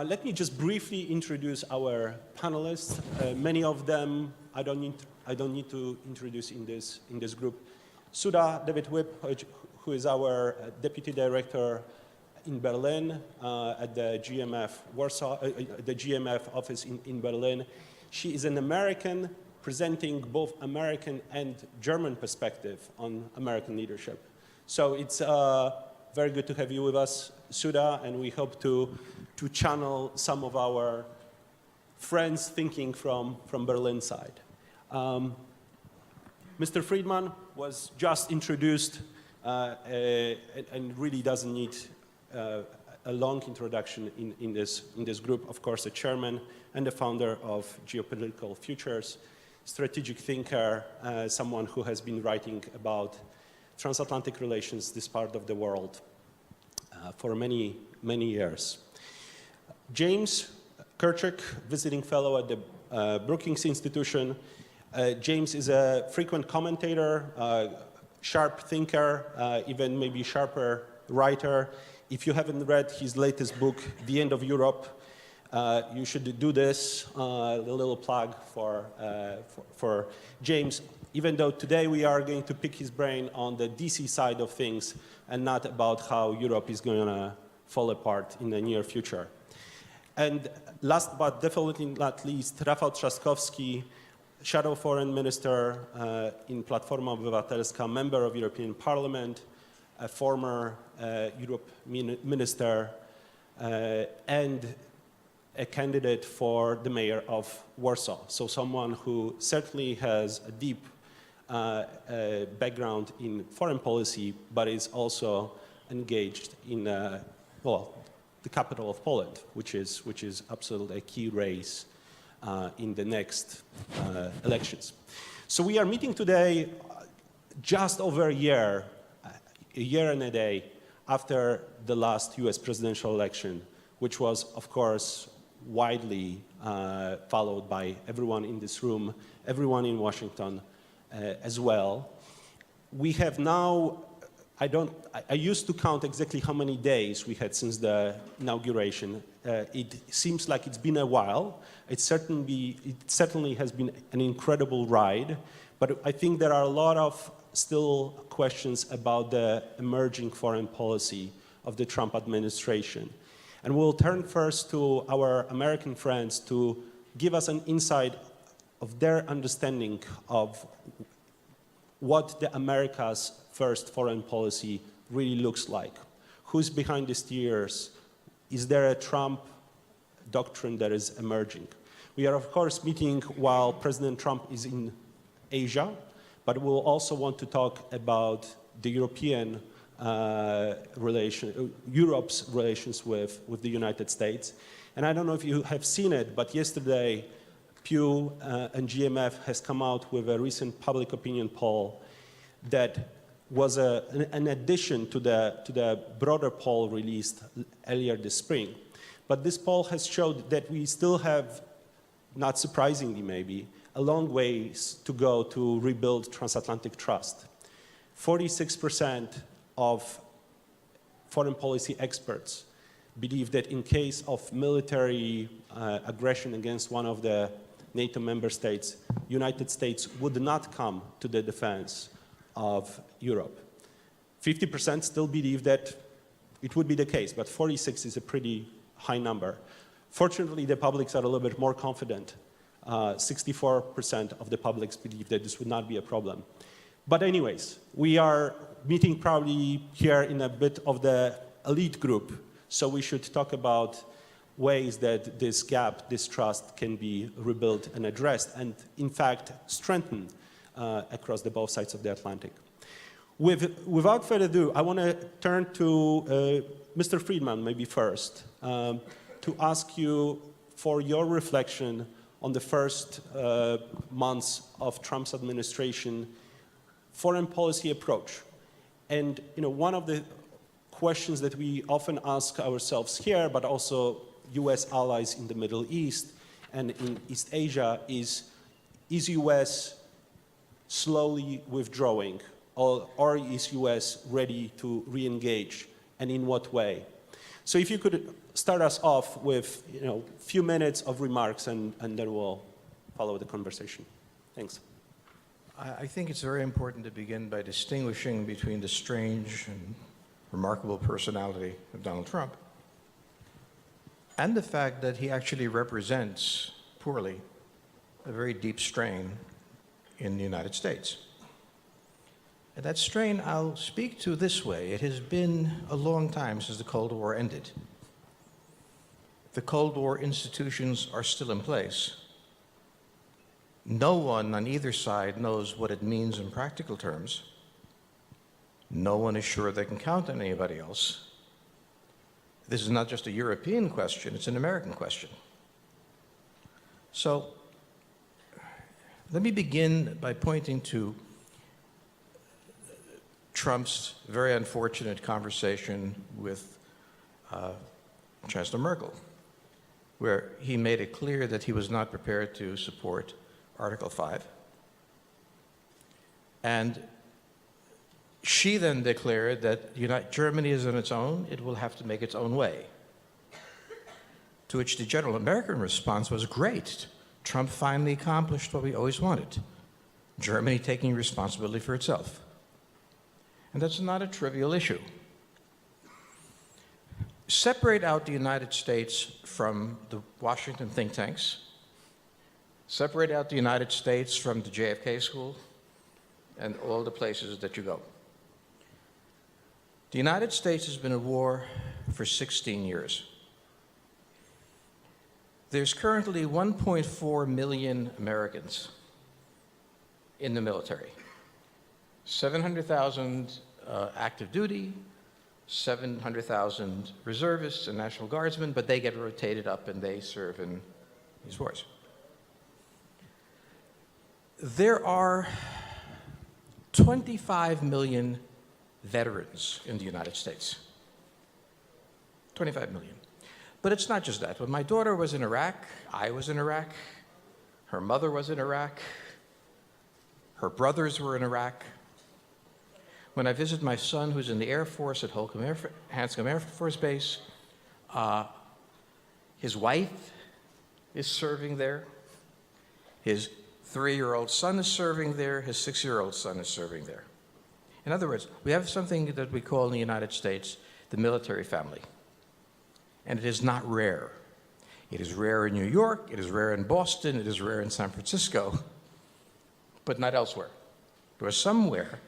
Let me just briefly introduce our panelists. Many of them I don't need to introduce in this group. Sudha David Whip, who is our deputy director in Berlin at the GMF Warsaw, the GMF office in Berlin. She is an American presenting both American and German perspective on American leadership. So it's very good to have you with us, Sudha, and we hope to channel some of our friends thinking from Berlin side. Mr. Friedman was just introduced and really doesn't need a long introduction in this group. Of course, the chairman and the founder of Geopolitical Futures, strategic thinker, someone who has been writing about transatlantic relations, this part of the world, for many years. James Kirchhoff, visiting fellow at the Brookings Institution. James is a frequent commentator, sharp thinker, even maybe sharper writer. If you haven't read his latest book, The End of Europe, you should do this. A little plug for James, even though today we are going to pick his brain on the DC side of things and not about how Europe is going to fall apart in the near future. And last but definitely not least, Rafał Trzaskowski, Shadow Foreign Minister in Platforma Obywatelska, member of European Parliament, a former Europe Minister, and a candidate for the mayor of Warsaw. So someone who certainly has a deep background in foreign policy, but is also engaged in, well, the capital of Poland, which is absolutely a key race in the next elections. So we are meeting today just over a year and a day after the last US presidential election, which was, of course, widely followed by everyone in this room, everyone in Washington as well. We have now, I used to count exactly how many days we had since the inauguration. It seems like it's been a while. It certainly has been an incredible ride, but I think there are a lot of still questions about the emerging foreign policy of the Trump administration. And we'll turn first to our American friends to give us an insight of their understanding of what the America's first foreign policy really looks like. Who's behind the steers? Is there a Trump doctrine that is emerging? We are, of course, meeting while President Trump is in Asia, but we'll also want to talk about the European Europe's relations with the United States. And I don't know if you have seen it, but yesterday Pew and GMF has come out with a recent public opinion poll that was an addition to the broader poll released earlier this spring. But this poll has showed that we still have, not surprisingly maybe, a long ways to go to rebuild transatlantic trust. 46% of foreign policy experts believe that in case of military aggression against one of the NATO member states, United States would not come to the defense of Europe. 50% still believe that it would be the case, but 46 is a pretty high number. Fortunately, the publics are a little bit more confident. 64% of the publics believe that this would not be a problem. But anyways, we are meeting probably here in a bit of the elite group, so we should talk about ways that this gap, this trust can be rebuilt and addressed and, in fact, strengthened across the both sides of the Atlantic. Without further ado, I want to turn to Mr. Friedman maybe first to ask you for your reflection on the first months of Trump's administration foreign policy approach. And one of the questions that we often ask ourselves here, but also US allies in the Middle East and in East Asia is US slowly withdrawing, or is US ready to re-engage, and in what way? So if you could start us off with a few minutes of remarks, and then we'll follow the conversation. Thanks. I think it's very important to begin by distinguishing between the strange and remarkable personality of Donald Trump and the fact that he actually represents, poorly, a very deep strain in the United States. And that strain I'll speak to this way. It has been a long time since the Cold War ended. The Cold War institutions are still in place. No one on either side knows what it means in practical terms. No one is sure they can count on anybody else. This is not just a European question, it's an American question. So let me begin by pointing to Trump's very unfortunate conversation with Chancellor Merkel, where he made it clear that he was not prepared to support Article 5. And she then declared that Germany is on its own, it will have to make its own way. To which the general American response was, great, Trump finally accomplished what we always wanted, Germany taking responsibility for itself. And that's not a trivial issue. Separate out the United States from the Washington think tanks, separate out the United States from the JFK school, and all the places that you go. The United States has been at war for 16 years. There's currently 1.4 million Americans in the military. 700,000 active duty, 700,000 reservists and National Guardsmen, but they get rotated up and they serve in these wars. There are 25 million veterans in the United States. 25 million. But it's not just that. When my daughter was in Iraq, I was in Iraq, her mother was in Iraq, her brothers were in Iraq. When I visit my son, who's in the Air Force at Hanscom Air Force Base, his wife is serving there. His 3-year-old son is serving there. His 6-year-old son is serving there. In other words, we have something that we call in the United States the military family. And it is not rare. It is rare in New York, it is rare in Boston, it is rare in San Francisco, but not elsewhere. Or somewhere,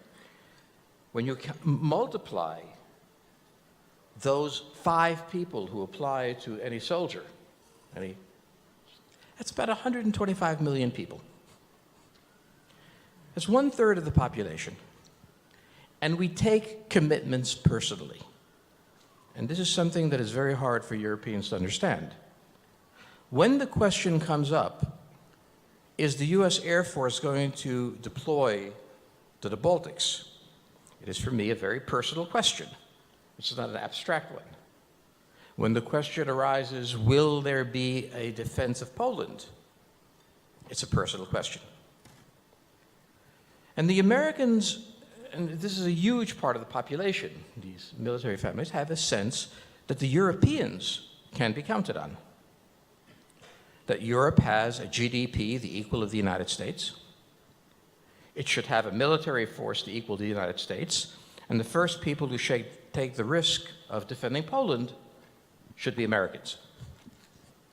when you multiply those 5 people who apply to any soldier, that's about 125 million people. That's 1/3 of the population. And we take commitments personally. And this is something that is very hard for Europeans to understand. When the question comes up, is the US Air Force going to deploy to the Baltics? It is, for me, a very personal question. It's not an abstract one. When the question arises, will there be a defense of Poland? It's a personal question. And the Americans, and this is a huge part of the population, these military families, have a sense that the Europeans can be counted on. That Europe has a GDP the equal of the United States. It should have a military force the equal to the United States. And the first people who take the risk of defending Poland should be Americans.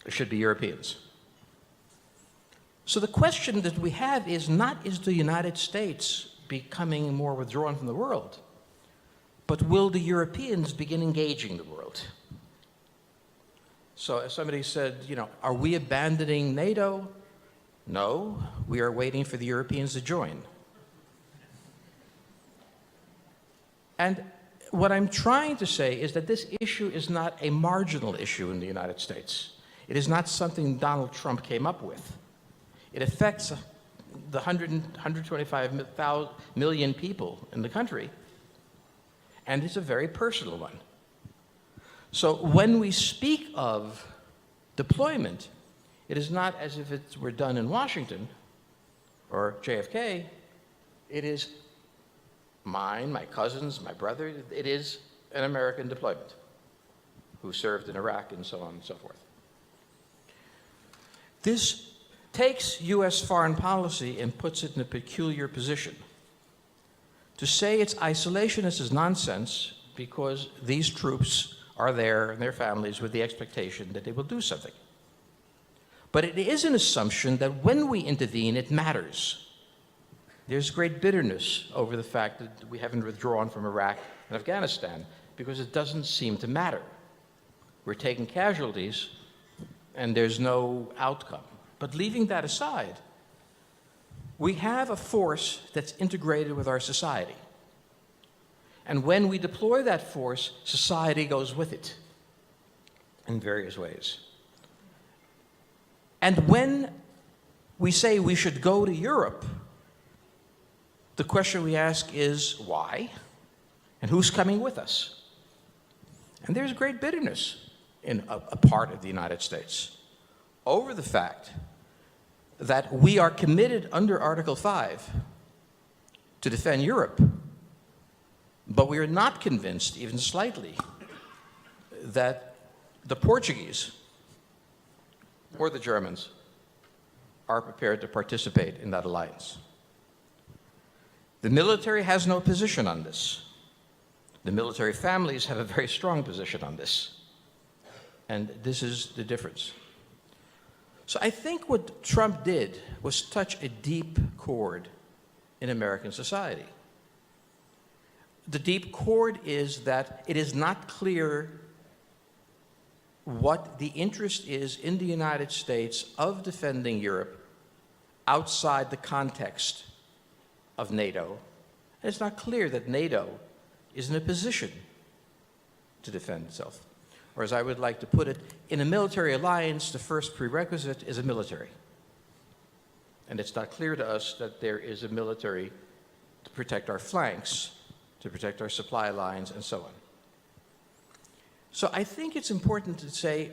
It should be Europeans. So the question that we have is not, is the United States becoming more withdrawn from the world, but will the Europeans begin engaging the world? So as somebody said, are we abandoning NATO? No, we are waiting for the Europeans to join. And what I'm trying to say is that this issue is not a marginal issue in the United States. It is not something Donald Trump came up with. It affects the 125 million people in the country, and it's a very personal one. So when we speak of deployment, it is not as if it were done in Washington or JFK. It is mine, my cousins, my brother. It is an American deployment. who served in Iraq and so on and so forth. This takes U.S. foreign policy and puts it in a peculiar position. To say it's isolationist is nonsense because these troops are there and their families with the expectation that they will do something. But it is an assumption that when we intervene, it matters. There's great bitterness over the fact that we haven't withdrawn from Iraq and Afghanistan because it doesn't seem to matter. We're taking casualties and there's no outcome. But leaving that aside, we have a force that's integrated with our society. And when we deploy that force, society goes with it in various ways. And when we say we should go to Europe, the question we ask is why? And who's coming with us? And there's great bitterness in a part of the United States over the fact that we are committed under Article 5 to defend Europe, but we are not convinced, even slightly, that the Portuguese or the Germans are prepared to participate in that alliance. The military has no position on this. The military families have a very strong position on this. And this is the difference. So I think what Trump did was touch a deep chord in American society. The deep chord is that it is not clear what the interest is in the United States of defending Europe outside the context of NATO. And it's not clear that NATO is in a position to defend itself. Or as I would like to put it, in a military alliance, the first prerequisite is a military. And it's not clear to us that there is a military to protect our flanks, to protect our supply lines, and so on. So I think it's important to say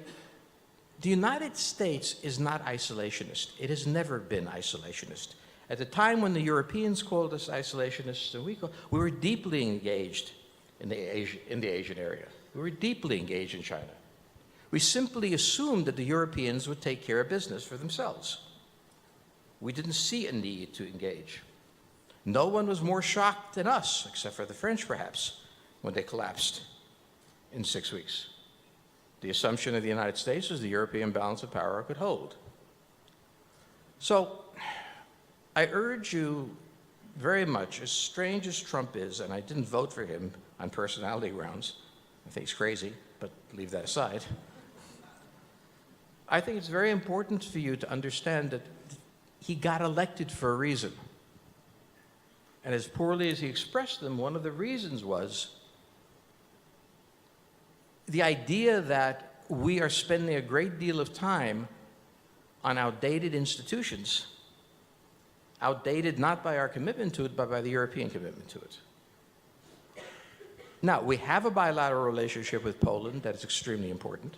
the United States is not isolationist. It has never been isolationist. At the time when the Europeans called us isolationists, and we were deeply engaged in the Asian area. We were deeply engaged in China. We simply assumed that the Europeans would take care of business for themselves. We didn't see a need to engage. No one was more shocked than us, except for the French perhaps, when they collapsed in 6 weeks. The assumption of the United States was the European balance of power could hold. So I urge you very much, as strange as Trump is, and I didn't vote for him on personality grounds, I think he's crazy, but leave that aside. I think it's very important for you to understand that he got elected for a reason. And as poorly as he expressed them, one of the reasons was the idea that we are spending a great deal of time on outdated institutions, outdated not by our commitment to it, but by the European commitment to it. Now, we have a bilateral relationship with Poland that is extremely important.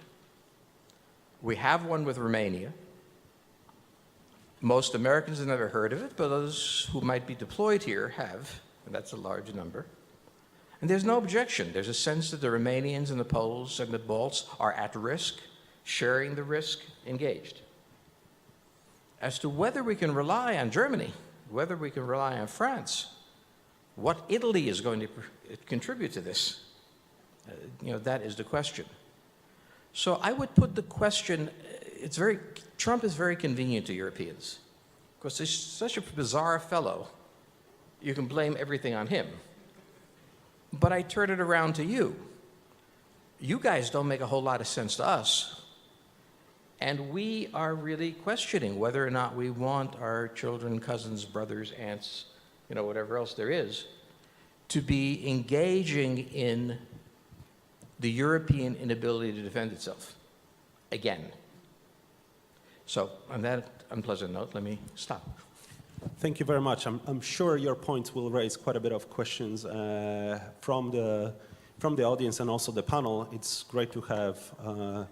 We have one with Romania. Most Americans have never heard of it, but those who might be deployed here have, and that's a large number. And there's no objection. There's a sense that the Romanians and the Poles and the Balts are at risk, sharing the risk, engaged. As to whether we can rely on Germany, whether we can rely on France, what Italy is going to contribute to this, that is the question. So I would put the question, Trump is very convenient to Europeans, because he's such a bizarre fellow, you can blame everything on him. But I turn it around to you. You guys don't make a whole lot of sense to us. And we are really questioning whether or not we want our children, cousins, brothers, aunts, whatever else there is, to be engaging in the European inability to defend itself again. So on that unpleasant note, let me stop. Thank you very much. I'm sure your points will raise quite a bit of questions from the audience and also the panel. It's great to have a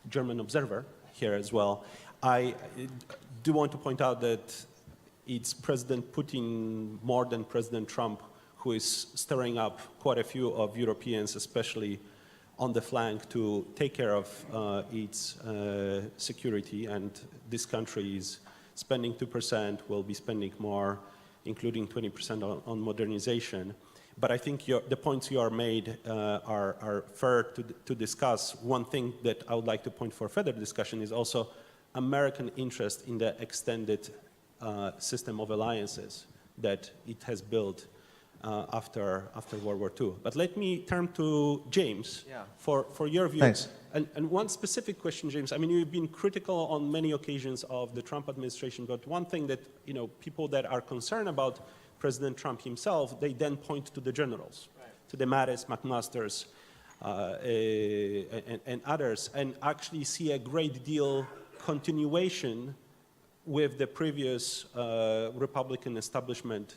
German observer here as well. I do want to point out that it's President Putin more than President Trump who is stirring up quite a few of Europeans, especially on the flank to take care of its security, and this country is spending 2%, will be spending more, including 20% on modernization. But I think the points you are made are fair to discuss. One thing that I would like to point for further discussion is also American interest in the extended system of alliances that it has built after World War II. But let me turn to James for your view. Thanks. And one specific question, James. I mean, you've been critical on many occasions of the Trump administration, but one thing that, you know, people that are concerned about President Trump himself, they then point to the generals, to the Mattis, McMasters, and others, and actually see a great deal continuation with the previous Republican establishment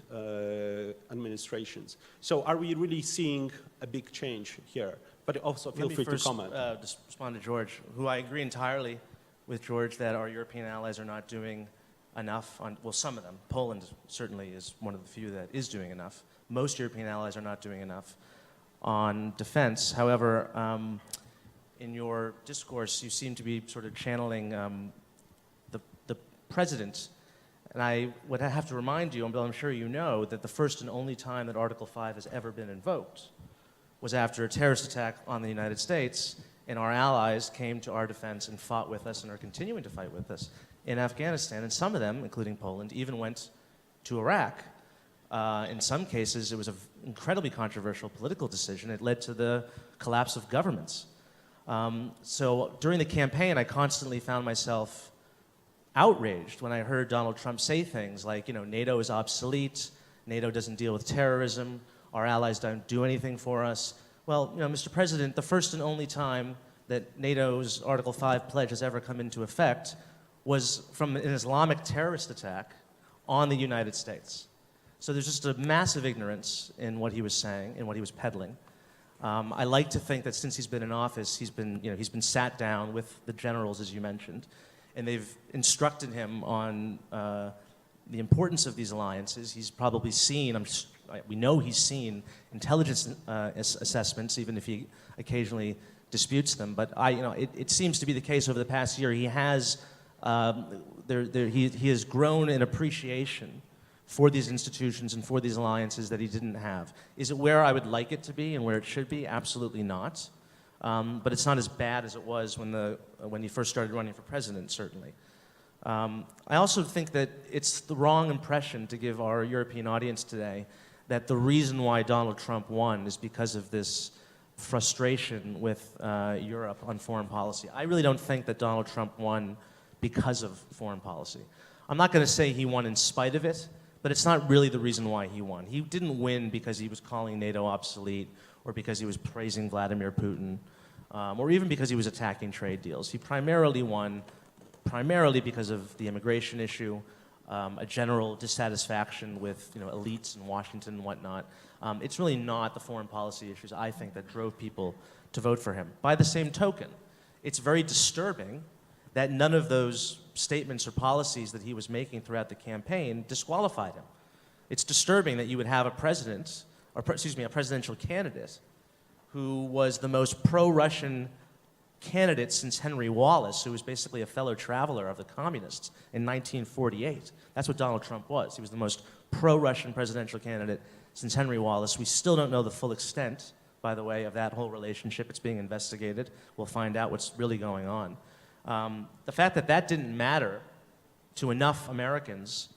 administrations. So are we really seeing a big change here? But also feel free to comment. Let me first just respond to George, who I agree entirely with George that our European allies are not doing enough on, well, some of them. Poland certainly is one of the few that is doing enough. Most European allies are not doing enough on defense. However, in your discourse, you seem to be sort of channeling the president. And I would have to remind you, and I'm sure you know, that the first and only time that Article 5 has ever been invoked was after a terrorist attack on the United States, and our allies came to our defense and fought with us and are continuing to fight with us in Afghanistan. And some of them, including Poland, even went to Iraq. In some cases, it was an incredibly controversial political decision. It led to the collapse of governments. So during the campaign, I constantly found myself outraged when I heard Donald Trump say things like, you know, NATO is obsolete, NATO doesn't deal with terrorism, our allies don't do anything for us. Well, you know, Mr. President, the first and only time that NATO's Article 5 pledge has ever come into effect was from an Islamic terrorist attack on the United States. So there's just a massive ignorance in what he was saying and what he was peddling. I like to think that since he's been in office, he's been sat down with the generals, as you mentioned, and they've instructed him on the importance of these alliances. He's probably seen, we know he's seen intelligence assessments, even if he occasionally disputes them. But it seems to be the case over the past year. He has he has grown in appreciation for these institutions and for these alliances that he didn't have. Is it where I would like it to be and where it should be? Absolutely not. But it's not as bad as it was when he first started running for president, certainly. I also think that it's the wrong impression to give our European audience today that the reason why Donald Trump won is because of this frustration with Europe on foreign policy. I really don't think that Donald Trump won because of foreign policy. I'm not going to say he won in spite of it, but it's not really the reason why he won. He didn't win because he was calling NATO obsolete or because he was praising Vladimir Putin or even because he was attacking trade deals. He primarily won because of the immigration issue, a general dissatisfaction with elites in Washington and whatnot. It's really not the foreign policy issues, I think, that drove people to vote for him. By the same token, it's very disturbing that none of those statements or policies that he was making throughout the campaign disqualified him. It's disturbing that you would have a president, or a presidential candidate who was the most pro-Russian candidate since Henry Wallace, who was basically a fellow traveler of the communists in 1948. That's what Donald Trump was. He was the most pro-Russian presidential candidate since Henry Wallace. We still don't know the full extent, by the way, of that whole relationship. It's being investigated. We'll find out what's really going on. The fact that that didn't matter to enough Americans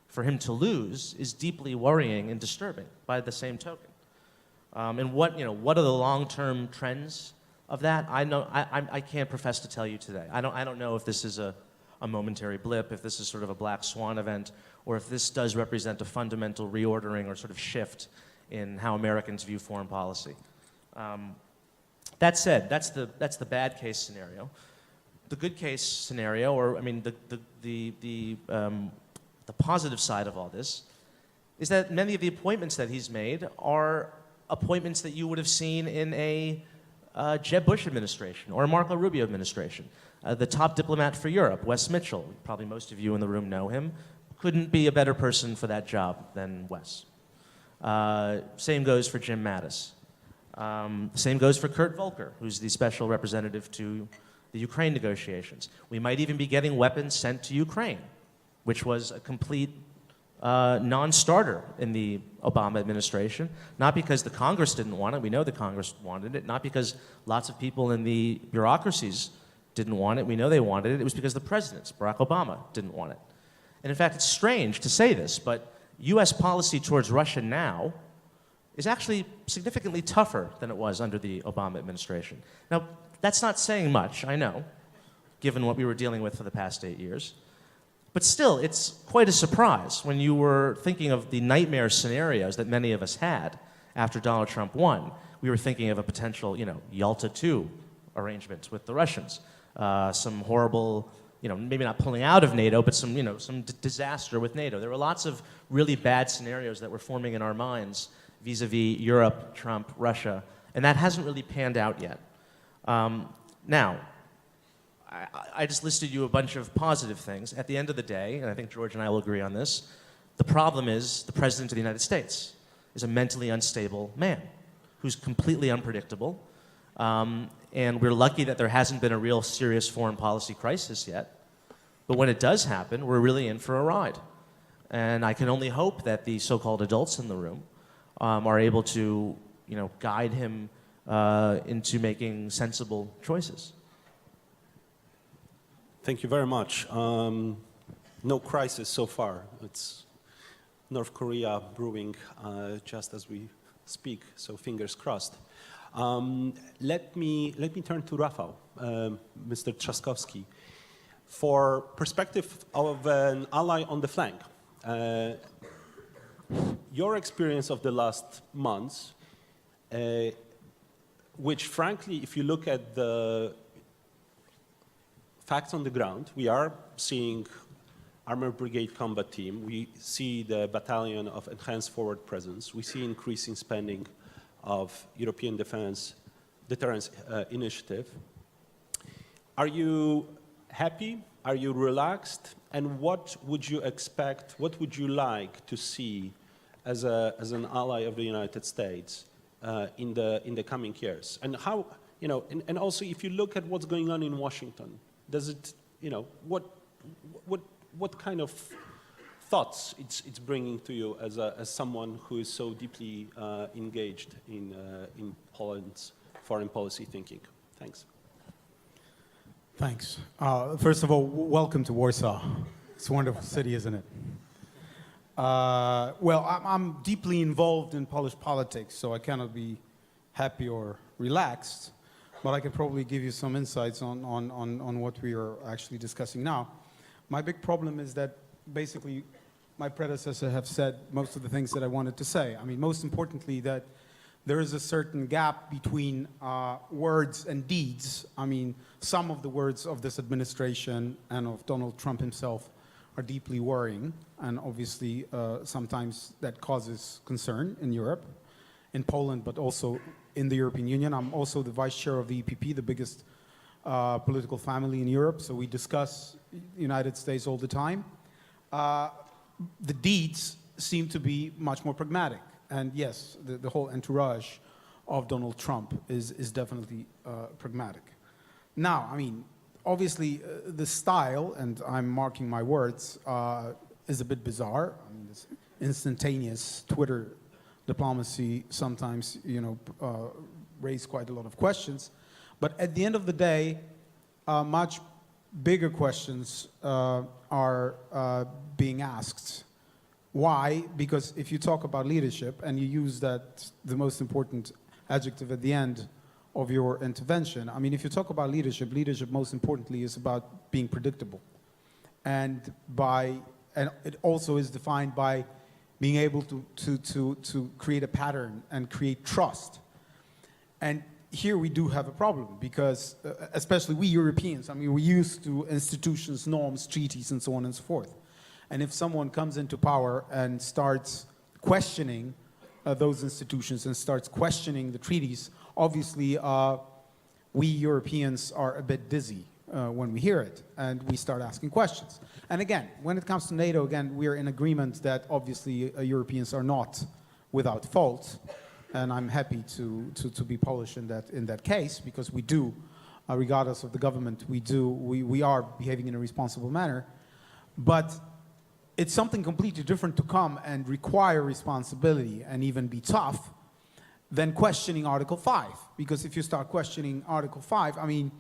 for him to lose is deeply worrying and disturbing by the same token. And what are the long-term trends of that? I can't profess to tell you today. I don't know if this is a momentary blip, if this is sort of a black swan event, or if this does represent a fundamental reordering or sort of shift in how Americans view foreign policy. That said, that's the bad case scenario. The good case scenario, or the positive side of all this, is that many of the appointments that he's made are appointments that you would have seen in a Jeb Bush administration or a Marco Rubio administration. The top diplomat for Europe, Wes Mitchell, probably most of you in the room know him, couldn't be a better person for that job than Wes. Same goes for Jim Mattis. Same goes for Kurt Volker, who's the special representative to the Ukraine negotiations. We might even be getting weapons sent to Ukraine, which was a complete non-starter in the Obama administration, not because the Congress didn't want it, we know the Congress wanted it, not because lots of people in the bureaucracies didn't want it, we know they wanted it, it was because the presidents, Barack Obama, didn't want it. And in fact, it's strange to say this, but US policy towards Russia now is actually significantly tougher than it was under the Obama administration. Now, that's not saying much, I know, given what we were dealing with for the past 8 years. But still, it's quite a surprise when you were thinking of the nightmare scenarios that many of us had after Donald Trump won. We were thinking of a potential, Yalta II arrangement with the Russians, some horrible, maybe not pulling out of NATO, but some disaster with NATO. There were lots of really bad scenarios that were forming in our minds vis-a-vis Europe, Trump, Russia, and that hasn't really panned out yet. Now, I just listed you a bunch of positive things. At the end of the day, and I think George and I will agree on this, the problem is the President of the United States is a mentally unstable man who's completely unpredictable. And we're lucky that there hasn't been a real serious foreign policy crisis yet. But when it does happen, we're really in for a ride. And I can only hope that the so-called adults in the room are able to, guide him into making sensible choices. Thank you very much. No crisis so far. It's North Korea brewing just as we speak, so fingers crossed. Let me turn to Rafał, Mr. Trzaskowski. For perspective of an ally on the flank, your experience of the last months, which frankly, if you look at the facts on the ground, we are seeing Armored Brigade Combat Team, we see the Battalion of Enhanced Forward Presence, we see increasing spending of European Defense Deterrence Initiative. Are you happy? Are you relaxed? And what would you expect, what would you like to see as an ally of the United States in the coming years? And how, and also if you look at what's going on in Washington, does it, what kind of thoughts it's bringing to you as someone who is so deeply engaged in Poland's foreign policy thinking? Thanks. Thanks. First of all, welcome to Warsaw. It's a wonderful city, isn't it? Well, I'm deeply involved in Polish politics, so I cannot be happy or relaxed, but I can probably give you some insights on what we are actually discussing now. My big problem is that basically my predecessor have said most of the things that I wanted to say. I mean, most importantly, that there is a certain gap between words and deeds. I mean, some of the words of this administration and of Donald Trump himself are deeply worrying, and obviously sometimes that causes concern in Europe, in Poland, but also in the European Union. I'm also the vice chair of the EPP, the biggest political family in Europe, so we discuss the United States all the time. The deeds seem to be much more pragmatic. And yes, the whole entourage of Donald Trump is definitely pragmatic. Now, I mean, obviously the style, and I'm marking my words, is a bit bizarre. I mean, this instantaneous Twitter diplomacy sometimes, raise quite a lot of questions. But at the end of the day, much bigger questions are being asked. Why? Because if you talk about leadership and you use that, the most important adjective at the end of your intervention, I mean, if you talk about leadership, leadership most importantly is about being predictable. And it also is defined by being able to create a pattern and create trust. And here we do have a problem because, especially we Europeans, I mean, we're used to institutions, norms, treaties, and so on and so forth. And if someone comes into power and starts questioning those institutions and starts questioning the treaties, obviously we Europeans are a bit dizzy when we hear it, and we start asking questions. And again, when it comes to NATO, again, we're in agreement that obviously Europeans are not without fault. and I'm happy to be Polish in that case, because we do, regardless of the government, we are behaving in a responsible manner. But it's something completely different to come and require responsibility and even be tough than questioning Article 5. Because if you start questioning Article 5, I mean,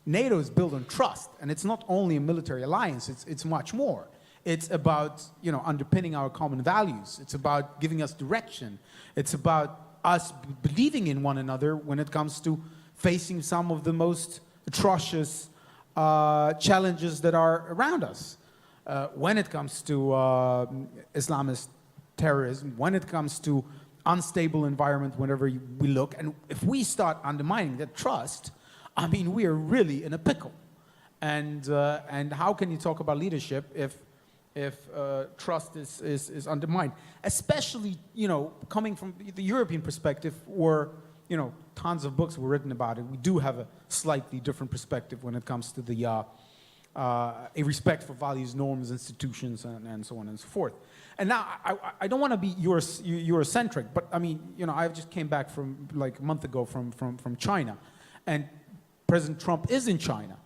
NATO is built on trust, and it's not only a military alliance, it's much more. It's about, you know, underpinning our common values. It's about giving us direction. It's about us believing in one another when it comes to facing some of the most atrocious challenges that are around us. When it comes to Islamist terrorism, when it comes to unstable environment whenever we look, and if we start undermining that trust, I mean, we are really in a pickle. And how can you talk about leadership if trust is undermined? Especially, you know, coming from the European perspective, where, you know, tons of books were written about it. We do have a slightly different perspective when it comes to the a respect for values, norms, institutions, and so on and so forth. And now, I don't want to be Eurocentric, but I mean, you know, I just came back from like a month ago from China, and President Trump is in China.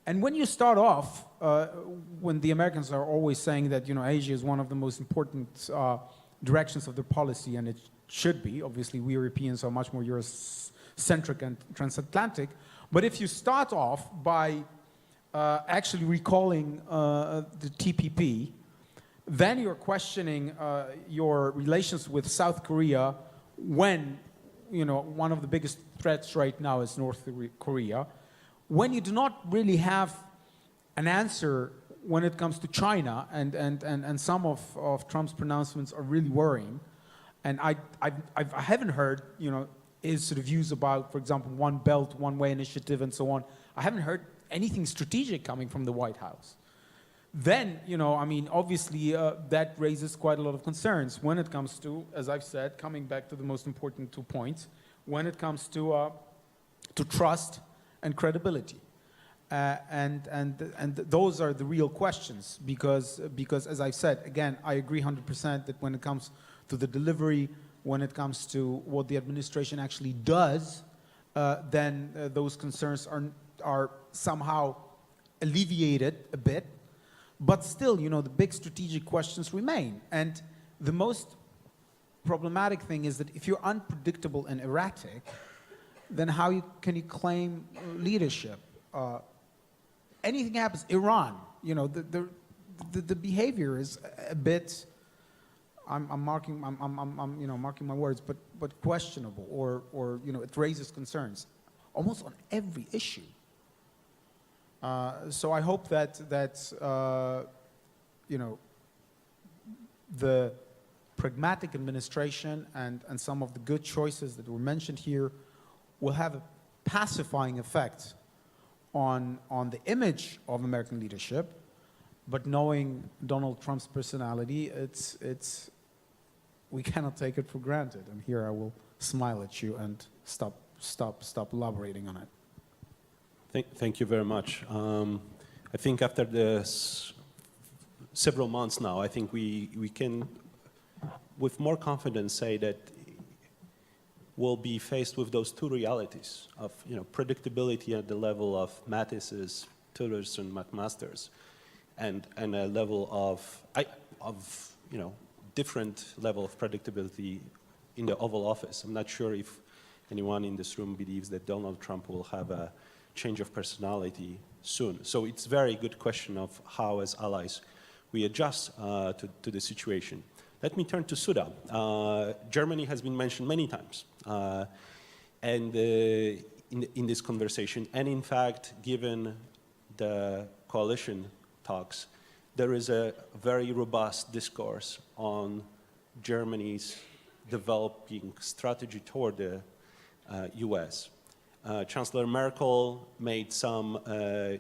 And when you start off, when the Americans are always saying that, you know, Asia is one of the most important directions of their policy, and it should be. Obviously, we Europeans are much more Eurocentric and transatlantic. But if you start off by actually recalling the TPP, then you're questioning your relations with South Korea when, you know, one of the biggest threats right now is North Korea. When you do not really have an answer when it comes to China, and some of Trump's pronouncements are really worrying, and I haven't heard, you know, his sort of views about, for example, One Belt, One Way initiative and so on. I haven't heard anything strategic coming from the White House. Then, you know, I mean, obviously that raises quite a lot of concerns when it comes to, as I've said, coming back to the most important 2 points, when it comes to trust and credibility. And those are the real questions, because as I've said, again, I agree 100% that when it comes to the delivery, when it comes to what the administration actually does, then those concerns are somehow alleviated a bit. But still, you know, the big strategic questions remain. And the most problematic thing is that if you're unpredictable and erratic, then how can you claim leadership? Anything happens. Iran, you know, the behavior is a bit. I'm marking my words, but questionable, or you know, it raises concerns, almost on every issue. So I hope that you know, the pragmatic administration and some of the good choices that were mentioned here will have a pacifying effect on the image of American leadership. But knowing Donald Trump's personality, we cannot take it for granted. And here I will smile at you and stop elaborating on it. Thank you very much. I think after this several months now, I think we can, with more confidence, say that we'll be faced with those two realities of, you know, predictability at the level of Mattis's, Tudors, and McMasters, and a level of you know, different level of predictability in the Oval Office. I'm not sure if anyone in this room believes that Donald Trump will have a change of personality soon. So it's a very good question of how, as allies, we adjust to the situation. Let me turn to Suda. Germany has been mentioned many times and in this conversation. And in fact, given the coalition talks, there is a very robust discourse on Germany's developing strategy toward the US. Chancellor Merkel made some,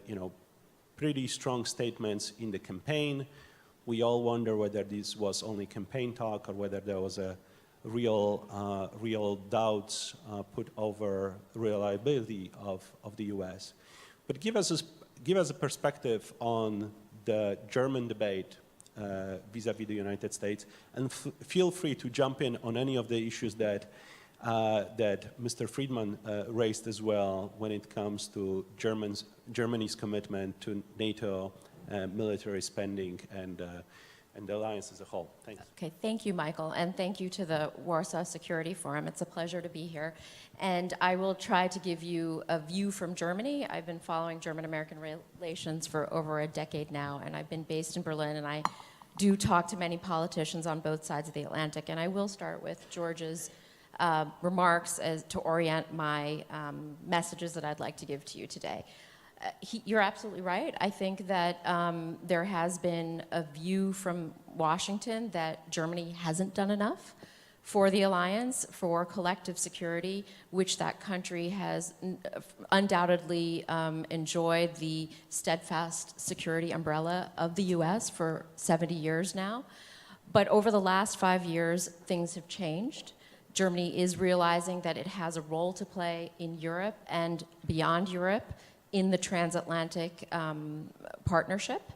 you know, pretty strong statements in the campaign. We all wonder whether this was only campaign talk or whether there was a real doubts put over reliability of the US. But give us a perspective on the German debate vis-a-vis the United States, and feel free to jump in on any of the issues that that Mr. Friedman raised as well when it comes to Germany's commitment to NATO military spending and the alliance as a whole. Thanks. Okay, thank you, Michael, and thank you to the Warsaw Security Forum. It's a pleasure to be here. And I will try to give you a view from Germany. I've been following German-American relations for over a decade now, and I've been based in Berlin, and I do talk to many politicians on both sides of the Atlantic. And I will start with George's remarks as to orient my messages that I'd like to give to you today. You're absolutely right. I think that there has been a view from Washington that Germany hasn't done enough for the alliance, for collective security, which that country has undoubtedly enjoyed the steadfast security umbrella of the US for 70 years now. But over the last 5 years, things have changed. Germany is realizing that it has a role to play in Europe and beyond Europe in the transatlantic partnership.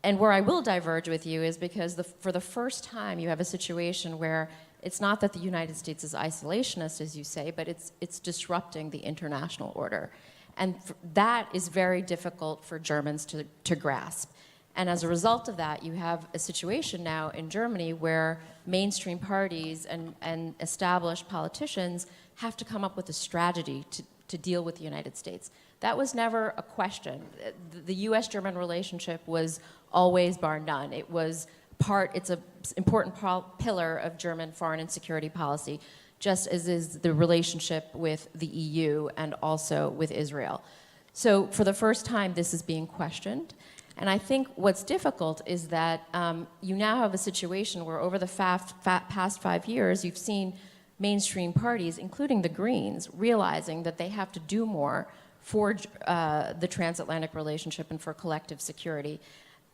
And where I will diverge with you is because for the first time you have a situation where it's not that the United States is isolationist, as you say, but it's disrupting the international order. And that is very difficult for Germans to grasp. And as a result of that, you have a situation now in Germany where mainstream parties and established politicians have to come up with a strategy to deal with the United States. That was never a question. The US-German relationship was always bar none. It's an important pillar of German foreign and security policy, just as is the relationship with the EU and also with Israel. So for the first time, this is being questioned. And I think what's difficult is that you now have a situation where over the past 5 years, you've seen mainstream parties, including the Greens, realizing that they have to do more for the transatlantic relationship and for collective security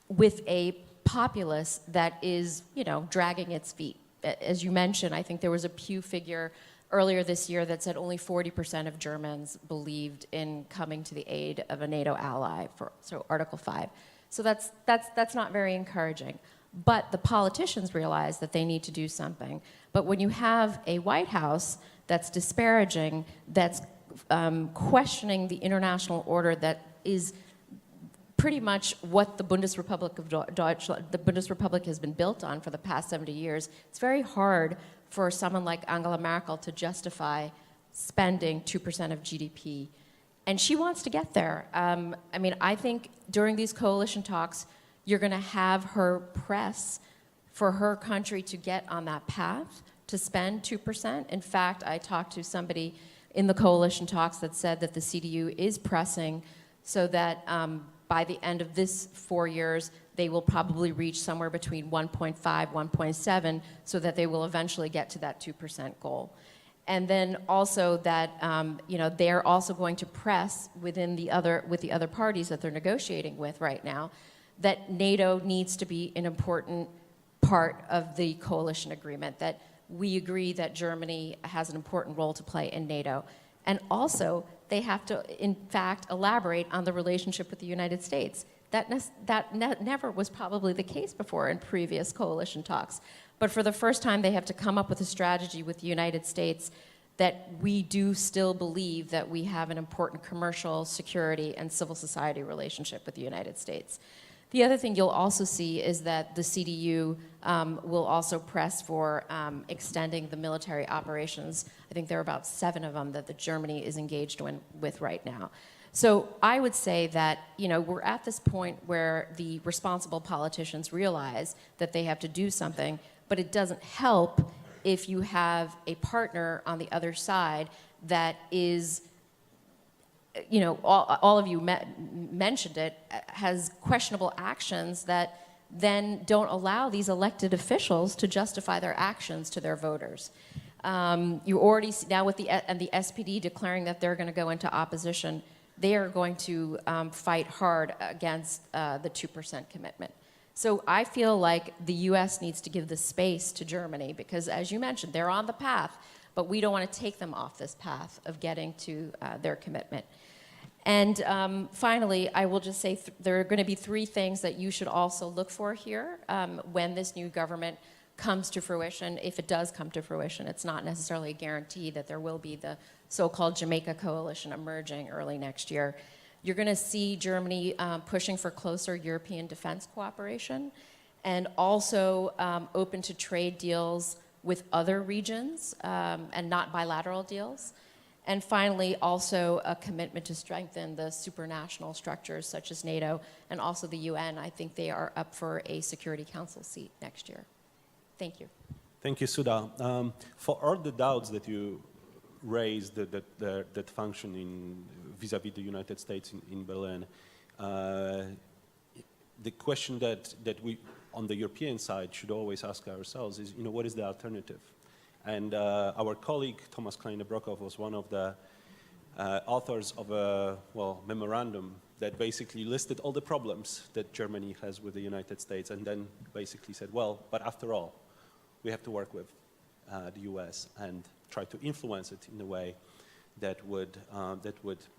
with a populace that is, dragging its feet. As you mentioned, I think there was a Pew figure earlier this year that said only 40% of Germans believed in coming to the aid of a NATO ally, so Article 5. So that's not very encouraging. But the politicians realize that they need to do something. But when you have a White House that's disparaging, that's questioning the international order that is pretty much what the Bundesrepublik of Deutschland, the Bundesrepublik has been built on for the past 70 years, it's very hard for someone like Angela Merkel to justify spending 2% of GDP. And she wants to get there. I think during these coalition talks, you're going to have her press for her country to get on that path to spend 2%. In fact, I talked to somebody in the coalition talks that said that the CDU is pressing so that by the end of this 4 years, they will probably reach somewhere between 1.5, 1.7, so that they will eventually get to that 2% goal. And then also that they're also going to press with the other parties that they're negotiating with right now, that NATO needs to be an important part of the coalition agreement, that we agree that Germany has an important role to play in NATO. And also, they have to, in fact, elaborate on the relationship with the United States. That never was probably the case before in previous coalition talks. But for the first time, they have to come up with a strategy with the United States that we do still believe that we have an important commercial, security, and civil society relationship with the United States. The other thing you'll also see is that the CDU will also press for extending the military operations. I think there are about 7 of them that Germany is engaged with right now. So I would say that we're at this point where the responsible politicians realize that they have to do something, but it doesn't help if you have a partner on the other side that is, all of you mentioned it, has questionable actions that then don't allow these elected officials to justify their actions to their voters. You already see now with the SPD declaring that they're going to go into opposition, they are going to fight hard against the 2% commitment. So I feel like the US needs to give the space to Germany because, as you mentioned, they're on the path, but we don't want to take them off this path of getting to their commitment. And finally, I will just say there are going to be 3 things that you should also look for here when this new government comes to fruition, if it does come to fruition, it's not necessarily a guarantee that there will be the so-called Jamaica coalition emerging early next year. You're going to see Germany pushing for closer European defense cooperation and also open to trade deals with other regions and not bilateral deals. And finally, also a commitment to strengthen the supranational structures such as NATO and also the UN. I think they are up for a Security Council seat next year. Thank you. Thank you, Sudha. For all the doubts that you raised that function vis-à-vis the United States in Berlin, the question that we on the European side should always ask ourselves is, what is the alternative? And our colleague Thomas Kleine-Brockhoff was one of the authors of a memorandum that basically listed all the problems that Germany has with the United States, and then basically said, but after all, we have to work with the US and try to influence it in a way that would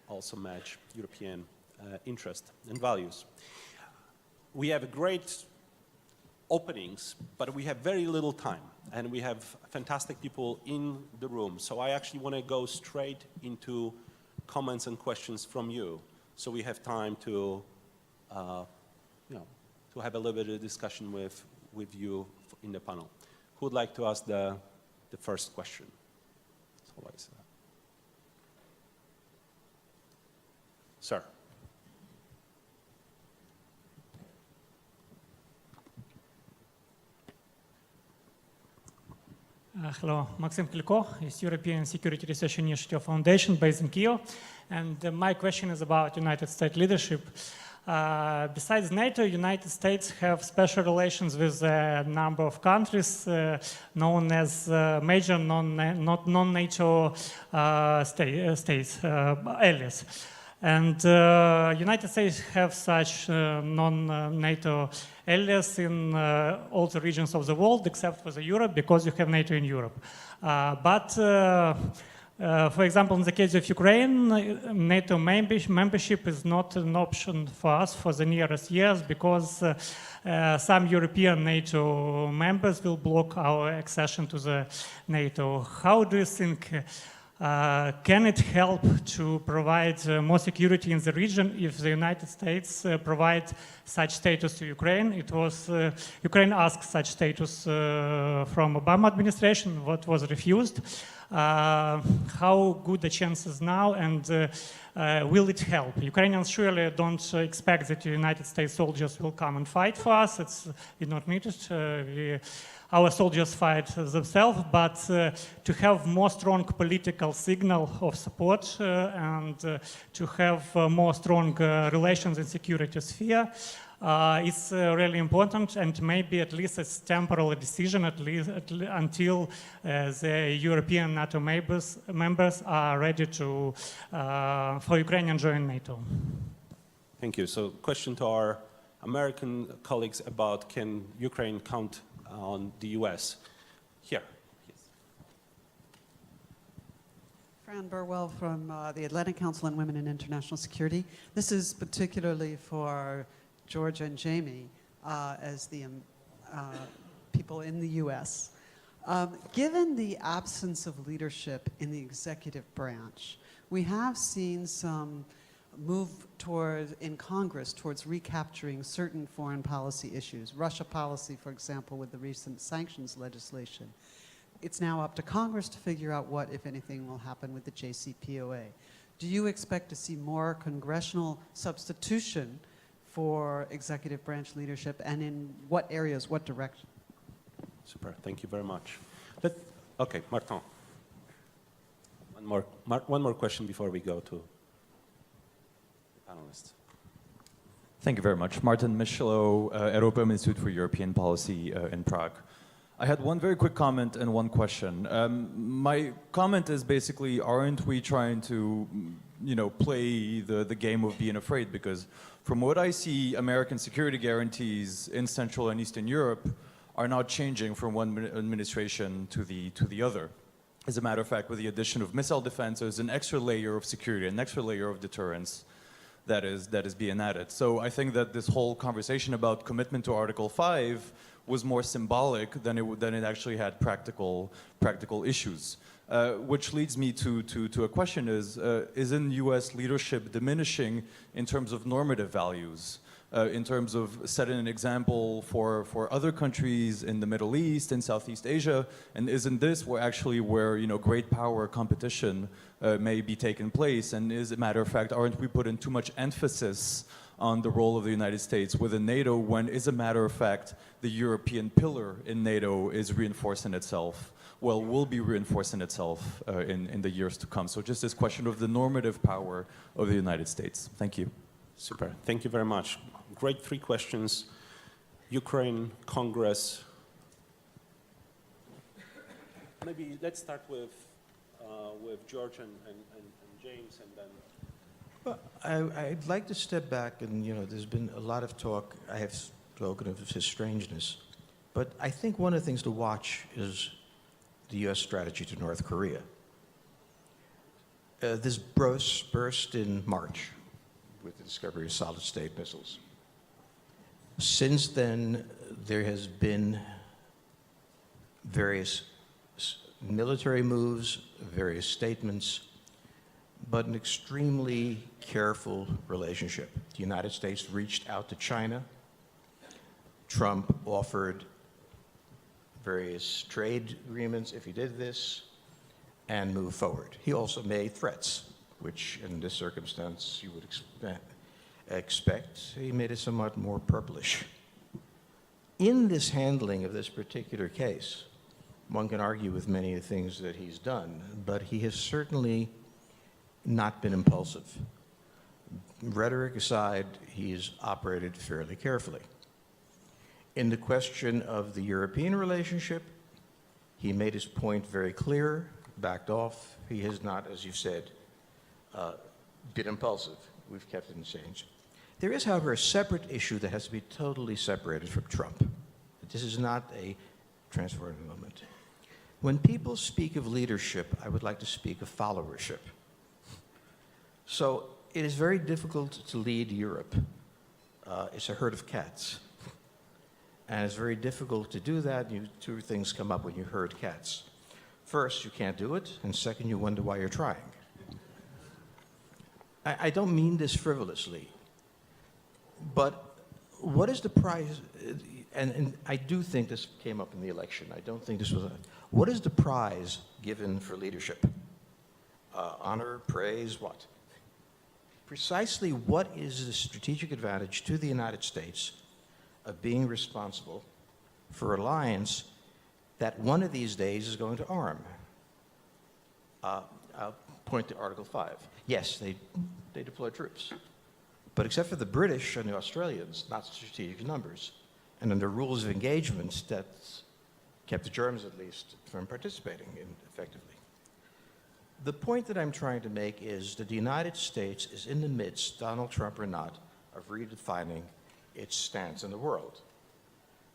also match European interest and values. We have great openings, but we have very little time, and we have fantastic people in the room. So I actually want to go straight into comments and questions from you, so we have time to, to have a little bit of discussion with you in the panel. Who would like to ask the first question? It's always, sir. Hello, Maxim Kliko, it's European Security Research Initiative Foundation based in Kyiv. And my question is about United States leadership. Besides NATO, United States have special relations with a number of countries known as major non-NATO states, allies. And United States have such non-NATO allies in all the regions of the world except for the Europe, because you have NATO in Europe. For example, in the case of Ukraine, NATO membership is not an option for us for the nearest years, because some European NATO members will block our accession to the NATO. How do you think can it help to provide more security in the region if the United States provide such status to Ukraine? It was Ukraine asked such status from Obama administration, what was refused. How good the chances now, and will it help? Ukrainians surely don't expect that the United States soldiers will come and fight for us. It's not needed. Our soldiers fight themselves, but to have more strong political signal of support and to have more strong relations in security sphere is really important, and maybe at least it's temporary decision, at least until the European NATO members are ready to for Ukraine to join NATO. Thank you. So, question to our American colleagues about, can Ukraine count on the US? Here. Yes. Fran Burwell from the Atlantic Council on Women in International Security. This is particularly for Georgia and Jamie as the people in the US. Given the absence of leadership in the executive branch, we have seen some move in Congress towards recapturing certain foreign policy issues. Russia policy, for example, with the recent sanctions legislation. It's now up to Congress to figure out what, if anything, will happen with the JCPOA. Do you expect to see more congressional substitution for executive branch leadership, and in what areas, what direction? Super, thank you very much. Okay, Martin. One more question before we go to panelists. Thank you very much. Martin Michelo, European Institute for European Policy in Prague. I had one very quick comment and one question. My comment is basically, aren't we trying to, play the game of being afraid? Because from what I see, American security guarantees in Central and Eastern Europe are not changing from one administration to the other. As a matter of fact, with the addition of missile defense, there's an extra layer of security, an extra layer of deterrence that is being added. So I think that this whole conversation about commitment to Article 5, was more symbolic than it actually had practical issues. Which leads me to a question isn't U.S. leadership diminishing in terms of normative values? In terms of setting an example for other countries in the Middle East and Southeast Asia, and isn't this where great power competition may be taking place? And as a matter of fact, aren't we putting too much emphasis on the role of the United States within NATO when, as a matter of fact, the European pillar in NATO is reinforcing itself? Well, will be reinforcing itself in the years to come. So just this question of the normative power of the United States. Thank you. Super. Thank you very much. Great 3 questions. Ukraine, Congress. Maybe let's start with George and James, and then. Well, I'd like to step back, and there's been a lot of talk. I have spoken of his strangeness, but I think one of the things to watch is the U.S. strategy to North Korea. This burst in March with the discovery of solid-state missiles. Since then, there has been various military moves, various statements, but an extremely careful relationship. The United States reached out to China. Trump offered various trade agreements if he did this, and moved forward. He also made threats, which in this circumstance you would expect. He made it somewhat more purplish. In this handling of this particular case, one can argue with many of the things that he's done, but he has certainly not been impulsive. Rhetoric aside, he's operated fairly carefully. In the question of the European relationship, he made his point very clear, backed off. He has not, as you've said, been impulsive. We've kept it in change. There is, however, a separate issue that has to be totally separated from Trump. This is not a transformative moment. When people speak of leadership, I would like to speak of followership. So it is very difficult to lead Europe. It's a herd of cats. And it's very difficult to do that. Two things come up when you herd cats. First, you can't do it, and second, you wonder why you're trying. I don't mean this frivolously, but what is the prize, and I do think this came up in the election, I don't think this was what is the prize given for leadership? Honor, praise, what? Precisely what is the strategic advantage to the United States of being responsible for alliance that one of these days is going to arm? I'll point to Article 5. Yes, they deploy troops. But except for the British and the Australians, not strategic numbers. And under rules of engagement, that's kept the Germans, at least, from participating effectively. The point that I'm trying to make is that the United States is in the midst, Donald Trump or not, of redefining its stance in the world.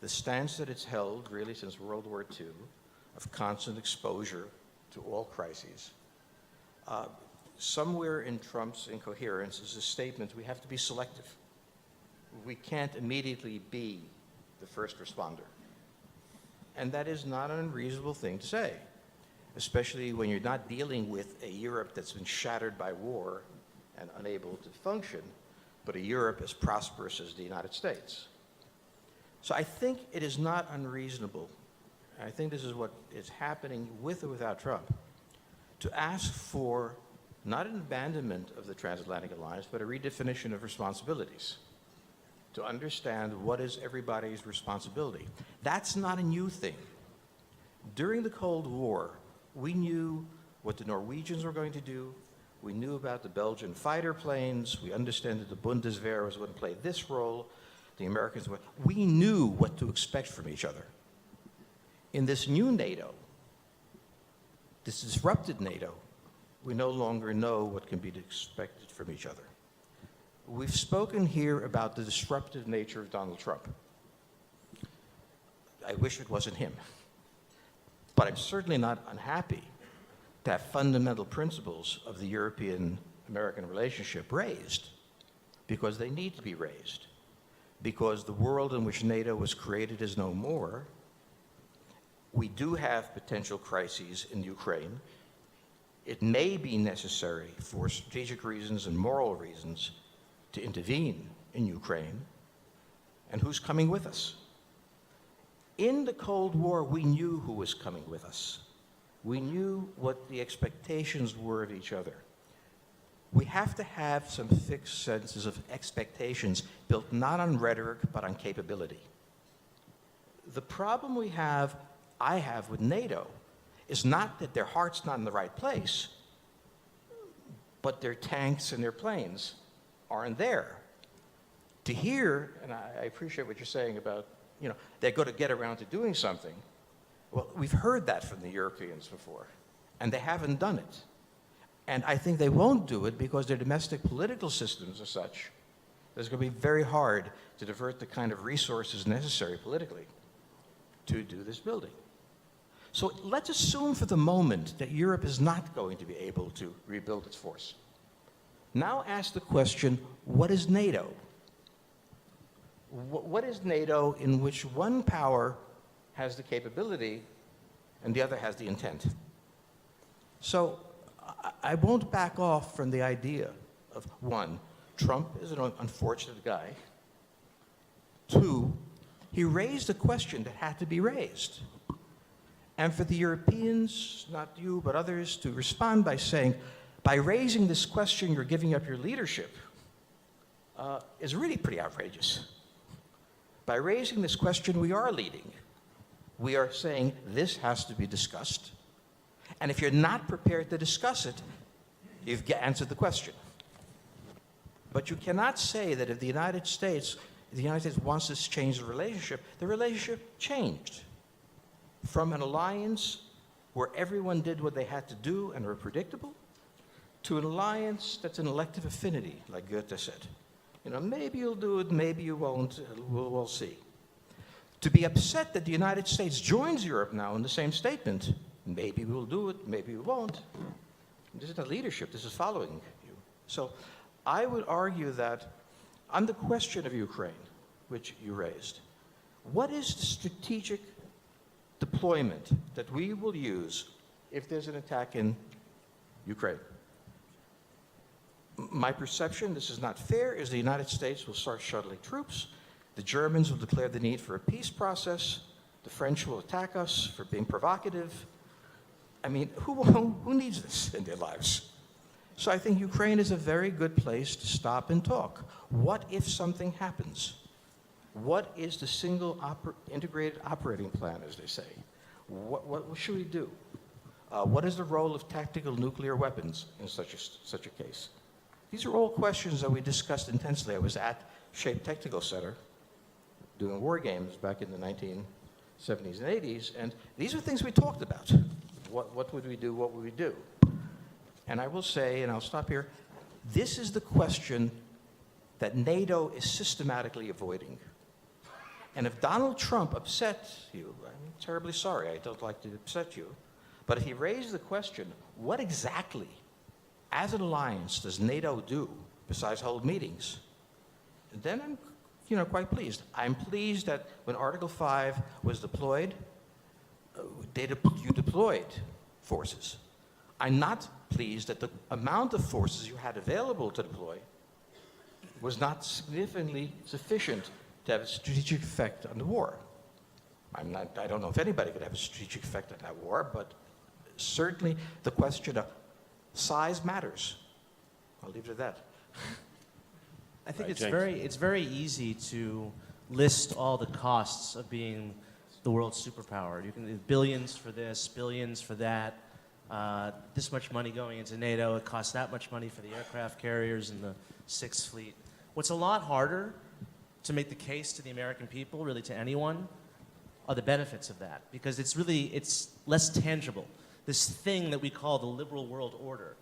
The stance that it's held really since World War II of constant exposure to all crises. Somewhere in Trump's incoherence is a statement, we have to be selective. We can't immediately be the first responder. And that is not an unreasonable thing to say, especially when you're not dealing with a Europe that's been shattered by war and unable to function, but a Europe as prosperous as the United States. So I think it is not unreasonable, and I think this is what is happening with or without Trump, to ask for not an abandonment of the transatlantic alliance, but a redefinition of responsibilities, to understand what is everybody's responsibility. That's not a new thing. During the Cold War, we knew what the Norwegians were going to do. We knew about the Belgian fighter planes. We understood that the Bundeswehr was going to play this role. The Americans were. We knew what to expect from each other. In this new NATO, this disrupted NATO, we no longer know what can be expected from each other. We've spoken here about the disruptive nature of Donald Trump. I wish it wasn't him. But I'm certainly not unhappy to have fundamental principles of the European-American relationship raised, because they need to be raised. because the world in which NATO was created is no more. We do have potential crises in Ukraine. It may be necessary for strategic reasons and moral reasons to intervene in Ukraine. And who's coming with us? In the Cold War, we knew who was coming with us. We knew what the expectations were of each other. We have to have some fixed senses of expectations built not on rhetoric, but on capability. The problem I have with NATO is not that their heart's not in the right place, but their tanks and their planes aren't there. To hear, and I appreciate what you're saying about, they're going to get around to doing something. Well, we've heard that from the Europeans before, and they haven't done it. And I think they won't do it because their domestic political systems are such that it's going to be very hard to divert the kind of resources necessary politically to do this building. So let's assume for the moment that Europe is not going to be able to rebuild its force. Now ask the question, what is NATO? What is NATO in which one power has the capability and the other has the intent? So I won't back off from the idea of, one, Trump is an unfortunate guy. Two, he raised a question that had to be raised. And for the Europeans, not you, but others, to respond by saying, by raising this question, you're giving up your leadership, is really pretty outrageous. By raising this question, we are leading. We are saying this has to be discussed. And if you're not prepared to discuss it, you've answered the question. But you cannot say that if the United States wants to change the relationship changed from an alliance where everyone did what they had to do and were predictable to an alliance that's an elective affinity, like Goethe said. Maybe you'll do it, maybe you won't, we'll see. To be upset that the United States joins Europe now in the same statement, maybe we'll do it, maybe we won't. This is not leadership, this is following you. So I would argue that on the question of Ukraine, which you raised, what is the strategic deployment that we will use if there's an attack in Ukraine? My perception, this is not fair, is the United States will start shuttling troops. The Germans will declare the need for a peace process. The French will attack us for being provocative. I mean, who needs this in their lives? So I think Ukraine is a very good place to stop and talk. What if something happens? What is the single integrated operating plan, as they say? What should we do? What is the role of tactical nuclear weapons in such a case? These are all questions that we discussed intensely. I was at Shape Technical Center doing war games back in the 1970s and 80s, and these are things we talked about. What would we do? What would we do? And I will say, and I'll stop here, this is the question that NATO is systematically avoiding. And if Donald Trump upset you, I'm terribly sorry, I don't like to upset you, but if he raised the question, what exactly, as an alliance, does NATO do besides hold meetings? Then I'm quite pleased. I'm pleased that when Article 5 was deployed, you deployed forces. I'm not pleased that the amount of forces you had available to deploy was not significantly sufficient to have a strategic effect on the war. I don't know if anybody could have a strategic effect on that war, but certainly the question of size matters. I'll leave it at that. I think Right, it's very easy to list all the costs of being the world's superpower. You can billions for this, billions for that. This much money going into NATO. It costs that much money for the aircraft carriers and the Sixth Fleet. What's a lot harder to make the case to the American people, really to anyone, are the benefits of that, because it's less tangible. This thing that we call the liberal world order.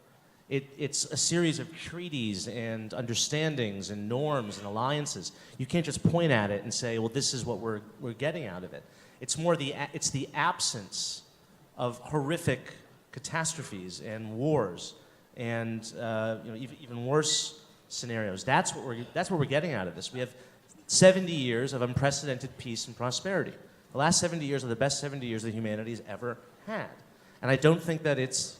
It's a series of treaties and understandings and norms and alliances. You can't just point at it and say, well, this is what we're getting out of it. It's more it's the absence of horrific catastrophes and wars and even worse scenarios. That's what we're getting out of this. We have 70 years of unprecedented peace and prosperity. The last 70 years are the best 70 years that humanity has ever had. And I don't think that it's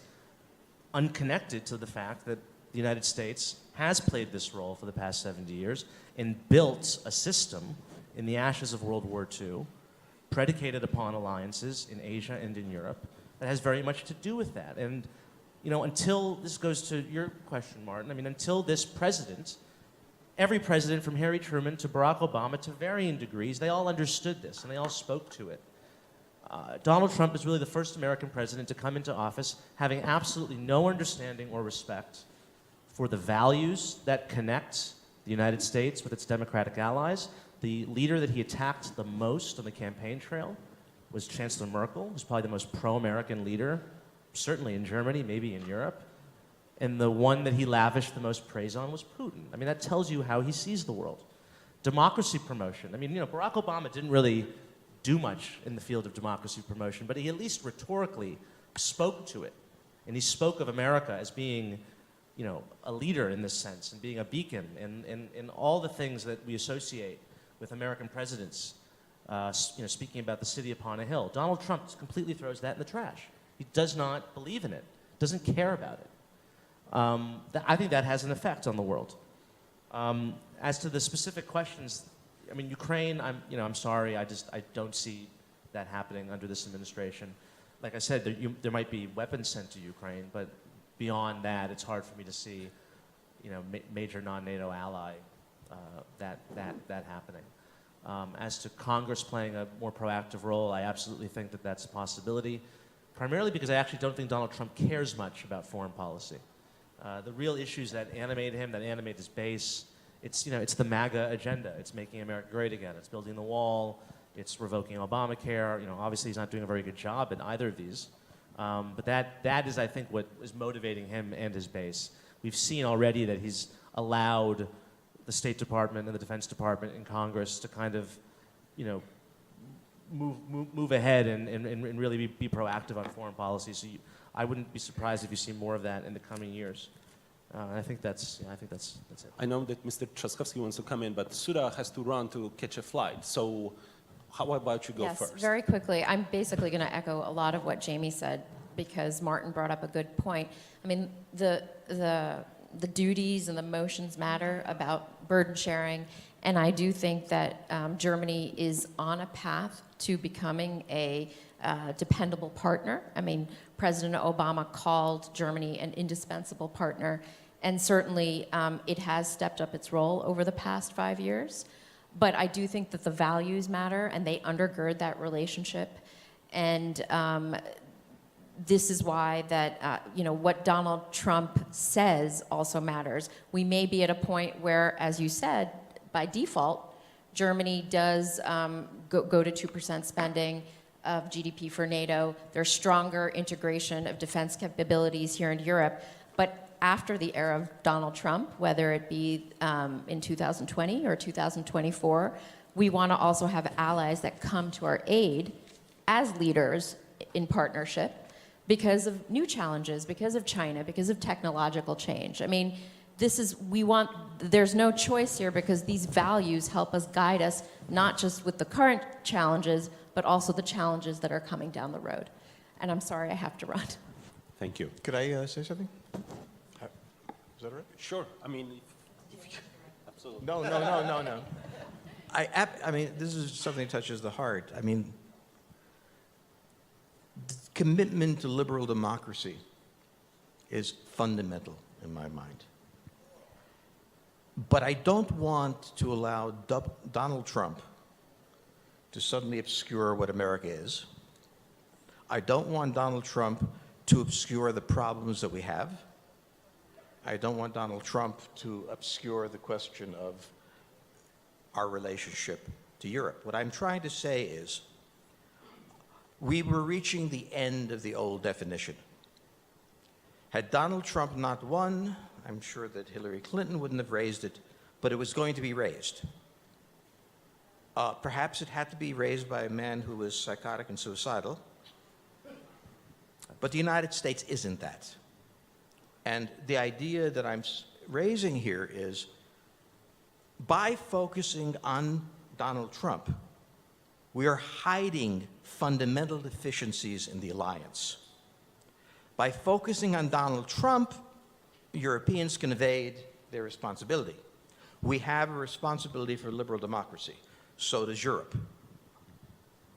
unconnected to the fact that the United States has played this role for the past 70 years and built a system in the ashes of World War II, predicated upon alliances in Asia and in Europe, that has very much to do with that. And, you know, until, this goes to your question, Martin, I mean, until this president, every president from Harry Truman to Barack Obama to varying degrees, they all understood this and they all spoke to it. Donald Trump is really the first American president to come into office having absolutely no understanding or respect for the values that connect the United States with its democratic allies. The leader that he attacked the most on the campaign trail was Chancellor Merkel, who's probably the most pro-American leader, certainly in Germany, maybe in Europe. And the one that he lavished the most praise on was Putin. I mean, that tells you how he sees the world. Democracy promotion. I mean, you know, Barack Obama didn't really do much in the field of democracy promotion, but he at least rhetorically spoke to it. And he spoke of America as being, you know, a leader in this sense and being a beacon and all the things that we associate with American presidents, you know, speaking about the city upon a hill. Donald Trump completely throws that in the trash. He does not believe in it, doesn't care about it. I think that has an effect on the world. As to the specific questions, I mean, Ukraine, I'm sorry, I don't see that happening under this administration. Like I said, there might be weapons sent to Ukraine, but beyond that, it's hard for me to see, you know, major non-NATO ally that happening. As to Congress playing a more proactive role, I absolutely think that that's a possibility, primarily because I actually don't think Donald Trump cares much about foreign policy. The real issues that animate him, that animate his base, it's the MAGA agenda. It's making America great again. It's building the wall. It's revoking Obamacare. You know, obviously he's not doing a very good job in either of these. But that is, I think, what is motivating him and his base. We've seen already that he's allowed the State Department and the Defense Department and Congress to kind of, you know, move ahead and really be proactive on foreign policy. So I wouldn't be surprised if you see more of that in the coming years. I think that's it. I know that Mr. Trzaskowski wants to come in, but Sudha has to run to catch a flight. So how about you go first? Yes, very quickly. I'm basically going to echo a lot of what Jamie said because Martin brought up a good point. I mean, the duties and the motions matter about burden sharing, and I do think that Germany is on a path to becoming a dependable partner. I mean, President Obama called Germany an indispensable partner, and certainly it has stepped up its role over the past 5 years. But I do think that the values matter, and they undergird that relationship. And this is why that, what Donald Trump says also matters. We may be at a point where, as you said, by default, Germany does go to 2% spending of GDP for NATO. There's stronger integration of defense capabilities here in Europe. But after the era of Donald Trump, whether it be in 2020 or 2024, we want to also have allies that come to our aid as leaders in partnership because of new challenges, because of China, because of technological change. I mean, there's no choice here because these values help us guide us, not just with the current challenges, but also the challenges that are coming down the road. And I'm sorry I have to run. Thank you. Could I say something? Is that all right? Sure. I mean, absolutely. No. I mean, this is something that touches the heart. I mean, the commitment to liberal democracy is fundamental in my mind. But I don't want to allow Donald Trump to suddenly obscure what America is. I don't want Donald Trump to obscure the problems that we have. I don't want Donald Trump to obscure the question of our relationship to Europe. What I'm trying to say is we were reaching the end of the old definition. Had Donald Trump not won, I'm sure that Hillary Clinton wouldn't have raised it, but it was going to be raised. Perhaps it had to be raised by a man who was psychotic and suicidal, but the United States isn't that. And the idea that I'm raising here is By focusing on Donald Trump, we are hiding fundamental deficiencies in the alliance. By focusing on Donald Trump, Europeans can evade their responsibility. We have a responsibility for liberal democracy. So does Europe.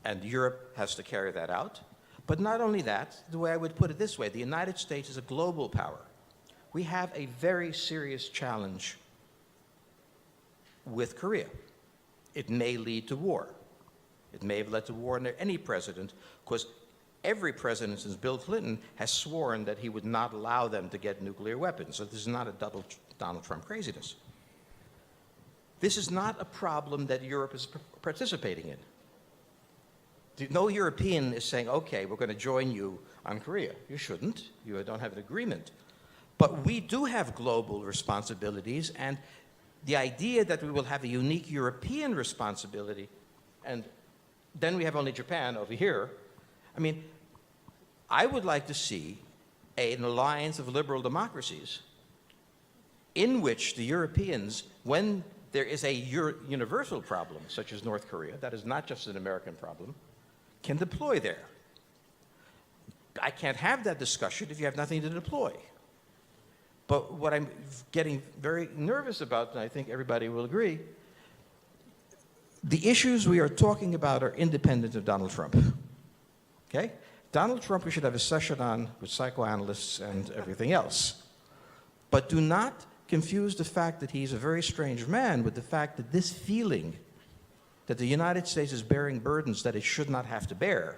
And Europe has to carry that out. But not only that, the way I would put it this way, the United States is a global power. We have a very serious challenge with Korea. It may lead to war. It may have led to war under any president, because every president since Bill Clinton has sworn that he would not allow them to get nuclear weapons. So this is not a double Donald Trump craziness. This is not a problem that Europe is participating in. No European is saying, okay, we're going to join you on Korea. You shouldn't. You don't have an agreement. But we do have global responsibilities, and the idea that we will have a unique European responsibility, and then we have only Japan over here. I mean, I would like to see an alliance of liberal democracies in which the Europeans, when there is a universal problem, such as North Korea, that is not just an American problem, can deploy there. I can't have that discussion if you have nothing to deploy. But what I'm getting very nervous about, and I think everybody will agree, the issues we are talking about are independent of Donald Trump. Okay? Donald Trump, we should have a session on with psychoanalysts and everything else. But do not confuse the fact that he's a very strange man with the fact that this feeling that the United States is bearing burdens that it should not have to bear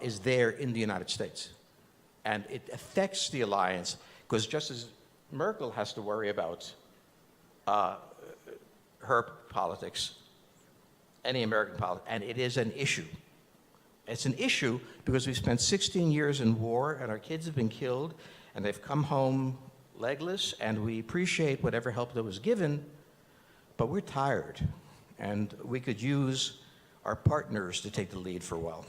is there in the United States. And it affects the alliance, because just as Merkel has to worry about her politics, any American politics, and it is an issue. It's an issue because we spent 16 years in war, and our kids have been killed, and they've come home legless, and we appreciate whatever help that was given, but we're tired, and we could use our partners to take the lead for a while.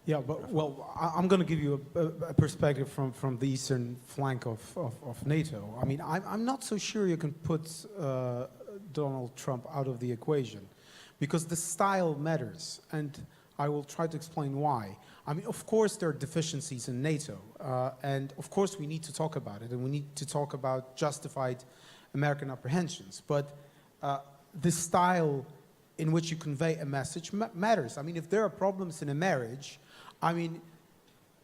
Yeah, but well, I'm going to give you a perspective from the eastern flank of NATO. I mean, I'm not so sure you can put Donald Trump out of the equation, because the style matters, and I will try to explain why. I mean, of course, there are deficiencies in NATO, and of course we need to talk about it, and we need to talk about justified American apprehensions, but the style in which you convey a message matters. I mean, if there are problems in a marriage, I mean,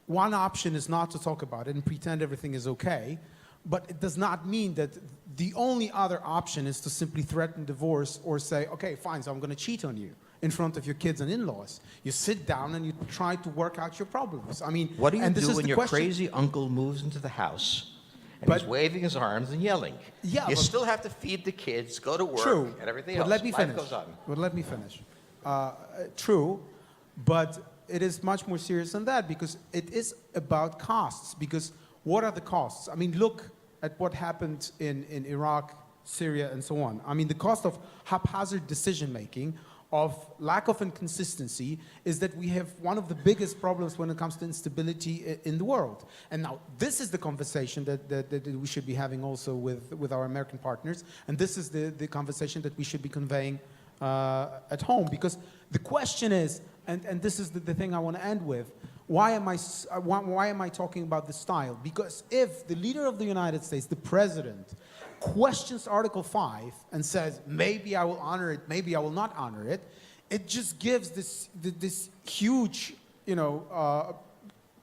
one option is not to talk about it and pretend everything is okay, but it does not mean that the only other option is to simply threaten divorce or say, okay, fine, so I'm going to cheat on you in front of your kids and in-laws. You sit down and you try to work out your problems. I mean, what do you do when your question. Crazy uncle moves into the house and he's waving his arms and yelling? Yeah, you still have to feed the kids, go to work, true, and everything but else. Let me Life finish. goes on. But let me finish. True, but it is much more serious than that, because it is about costs. Because what are the costs? I mean, look at what happened in Iraq, Syria, and so on. I mean, the cost of haphazard decision-making, of lack of inconsistency, is that we have one of the biggest problems when it comes to instability in the world. And now, this is the conversation that we should be having also with our American partners, and this is the conversation that we should be conveying at home. Because the question is, and this is the thing I want to end with, why am I talking about the style? Because if the leader of the United States, the president, questions Article 5 and says, maybe I will honor it, maybe I will not honor it, it just gives this huge,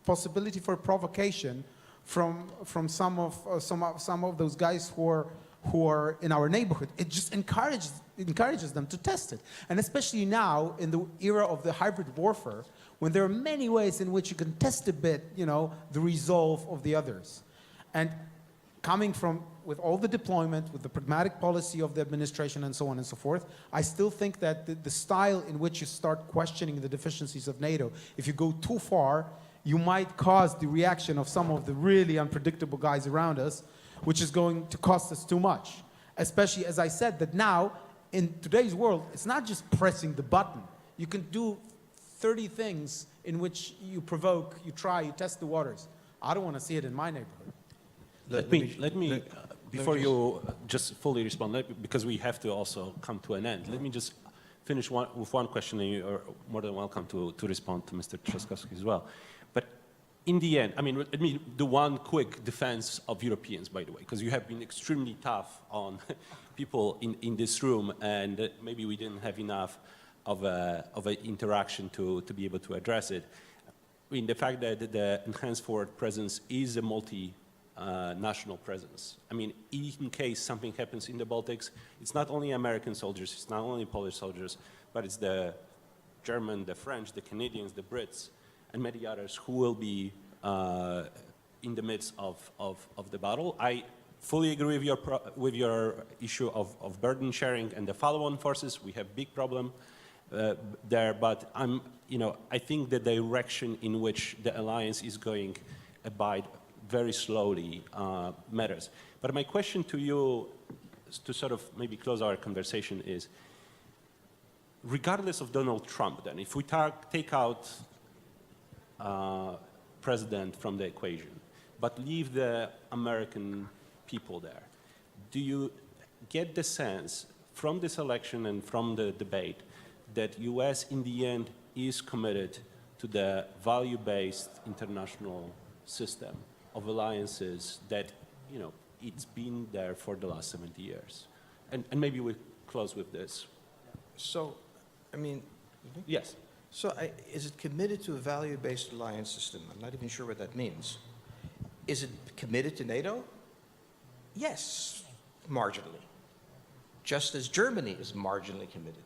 possibility for provocation from some of those guys who are in our neighborhood. It just encourages them to test it. And especially now, in the era of the hybrid warfare, when there are many ways in which you can test a bit, the resolve of the others. And coming from, with all the deployment, with the pragmatic policy of the administration and so on and so forth, I still think that the style in which you start questioning the deficiencies of NATO, if you go too far, you might cause the reaction of some of the really unpredictable guys around us, which is going to cost us too much. Especially, as I said, that now, in today's world, it's not just pressing the button. You can do 30 things in which you provoke, you try, you test the waters. I don't want to see it in my neighborhood. Let me Before you just fully respond, because we have to also come to an end, let me just finish with one question, and you are more than welcome to respond to Mr. Trzaskowski as well. But in the end, I mean, let me do one quick defense of Europeans, by the way, because you have been extremely tough on people in this room, and maybe we didn't have enough of an interaction to be able to address it. I mean, the fact that the enhanced forward presence is a national presence. I mean, in case something happens in the Baltics, it's not only American soldiers, it's not only Polish soldiers, but it's the German, the French, the Canadians, the Brits, and many others who will be in the midst of the battle. I fully agree with your issue of burden sharing and the follow-on forces. We have big problem there, but I think the direction in which the alliance is going abide very slowly matters. But my question to you, to sort of maybe close our conversation, is, regardless of Donald Trump, then, if we take out president from the equation, but leave the American people there, do you get the sense from this election and from the debate that U.S. in the end is committed to the value-based international system of alliances that, it's been there for the last 70 years? And maybe we close with this. So, I mean, Yes. so is it committed to a value-based alliance system? I'm not even sure what that means. Is it committed to NATO? Yes, marginally. Just as Germany is marginally committed.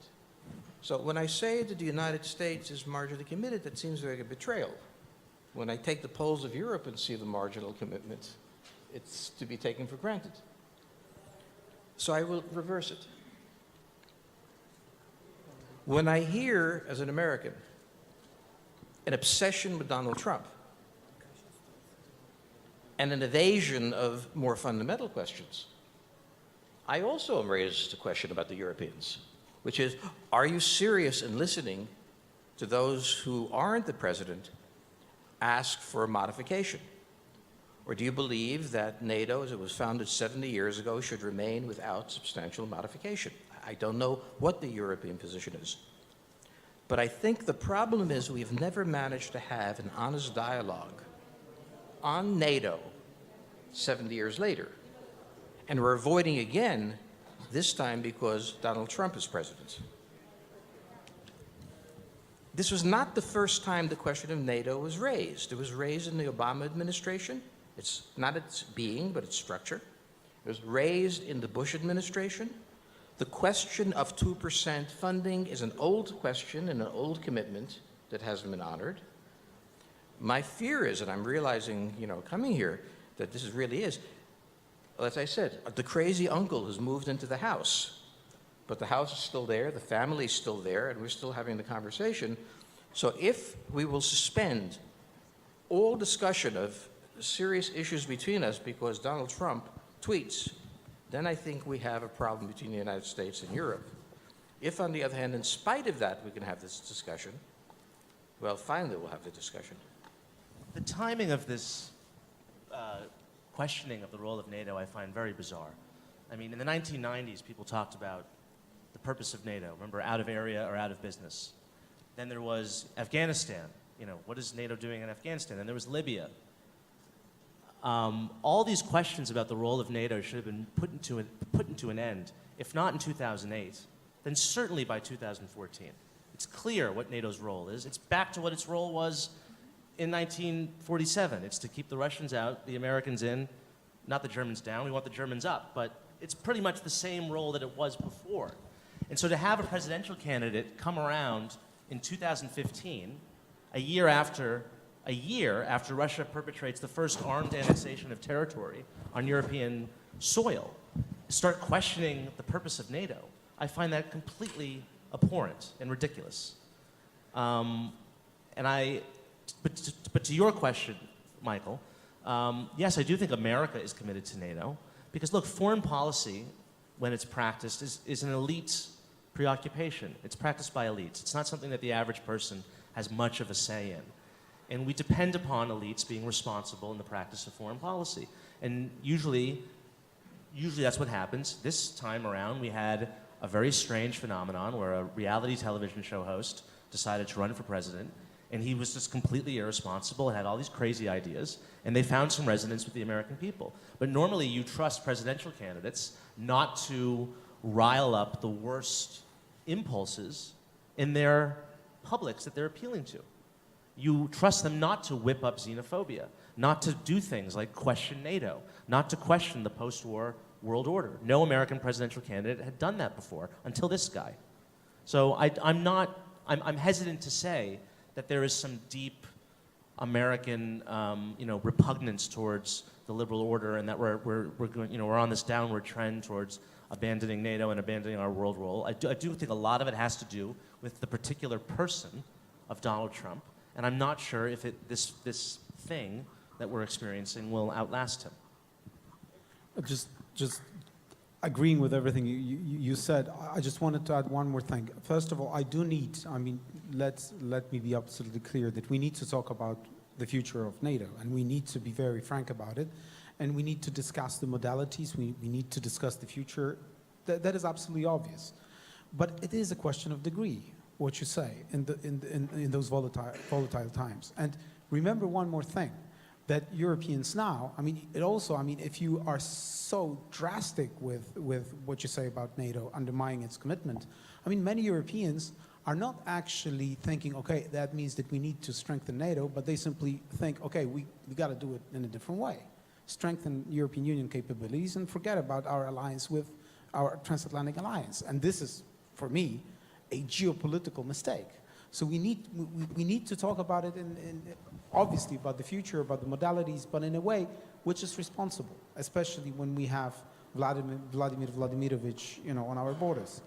So when I say that the United States is marginally committed, that seems like a betrayal. When I take the polls of Europe and see the marginal commitment, it's to be taken for granted. So I will reverse it. When I hear, as an American, an obsession with Donald Trump and an evasion of more fundamental questions, I also am raised the question about the Europeans, which is, are you serious in listening to those who aren't the president ask for a modification? Or do you believe that NATO, as it was founded 70 years ago, should remain without substantial modification? I don't know what the European position is. But I think the problem is we've never managed to have an honest dialogue on NATO 70 years later. And we're avoiding again, this time because Donald Trump is president. This was not the first time the question of NATO was raised. It was raised in the Obama administration. It's not its being, but its structure. It was raised in the Bush administration. The question of 2% funding is an old question and an old commitment that hasn't been honored. My fear is, and I'm realizing, coming here, that this really is, as I said, the crazy uncle has moved into the house. But the house is still there, the family's still there, and we're still having the conversation. So if we will suspend all discussion of serious issues between us because Donald Trump tweets, then I think we have a problem between the United States and Europe. If, on the other hand, in spite of that, we can have this discussion, well, finally we'll have the discussion. The timing of this questioning of the role of NATO I find very bizarre. I mean, in the 1990s, people talked about the purpose of NATO. Remember, out of area or out of business. Then there was Afghanistan. What is NATO doing in Afghanistan? Then there was Libya. All these questions about the role of NATO should have been put into an end, if not in 2008, then certainly by 2014. It's clear what NATO's role is. It's back to what its role was in 1947. It's to keep the Russians out, the Americans in, not the Germans down. We want the Germans up, but it's pretty much the same role that it was before. And so to have a presidential candidate come around in 2015, a year after Russia perpetrates the first armed annexation of territory on European soil, start questioning the purpose of NATO, I find that completely abhorrent and ridiculous. But to your question, Michael, yes, I do think America is committed to NATO, because look, foreign policy, when it's practiced, is an elite preoccupation. It's practiced by elites. It's not something that the average person has much of a say in. And we depend upon elites being responsible in the practice of foreign policy. And usually usually that's what happens. This time around, we had a very strange phenomenon where a reality television show host decided to run for president, and he was just completely irresponsible and had all these crazy ideas, and they found some resonance with the American people. But normally you trust presidential candidates not to rile up the worst impulses in their publics that they're appealing to. You trust them not to whip up xenophobia, not to do things like question NATO, not to question the post-war world order. No American presidential candidate had done that before until this guy. So I'm hesitant to say that there is some deep American, repugnance towards the liberal order, and that we're on this downward trend towards abandoning NATO and abandoning our world role. I do think a lot of it has to do with the particular person of Donald Trump, and I'm not sure if this thing that we're experiencing will outlast him. Just agreeing with everything you said, I just wanted to add one more thing. First of all, let me be absolutely clear that we need to talk about the future of NATO, and we need to be very frank about it, and we need to discuss the modalities, we need to discuss the future. That is absolutely obvious. But it is a question of degree, what you say, in those volatile times. And remember one more thing, that Europeans now, if you are so drastic with what you say about NATO undermining its commitment, many Europeans are not actually thinking, okay, that means that we need to strengthen NATO, but they simply think, okay, we got to do it in a different way. Strengthen European Union capabilities and forget about our alliance with our transatlantic alliance. And this is, for me, a geopolitical mistake. So we need to talk about it obviously about the future, about the modalities, but in a way which is responsible, especially when we have Vladimir Vladimirovich, on our borders,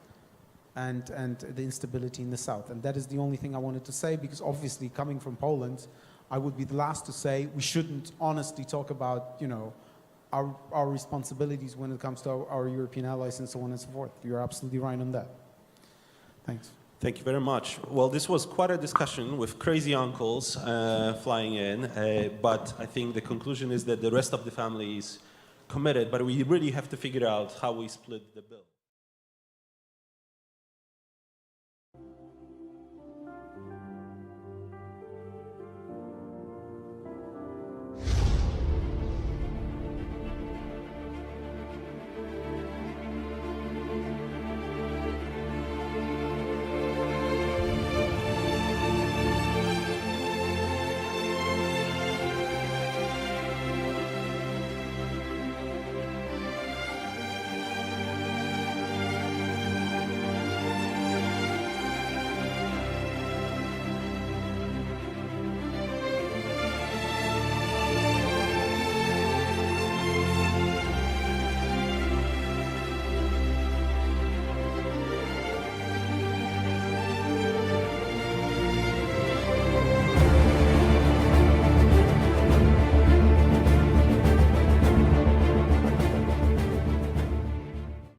and the instability in the south. And that is the only thing I wanted to say, because obviously coming from Poland, I would be the last to say we shouldn't honestly talk about, our responsibilities when it comes to our European allies and so on and so forth. You're absolutely right on that. Thanks. Thank you very much. Well, this was quite a discussion with crazy uncles flying in, but I think the conclusion is that the rest of the family is committed, but we really have to figure out how we split the bill.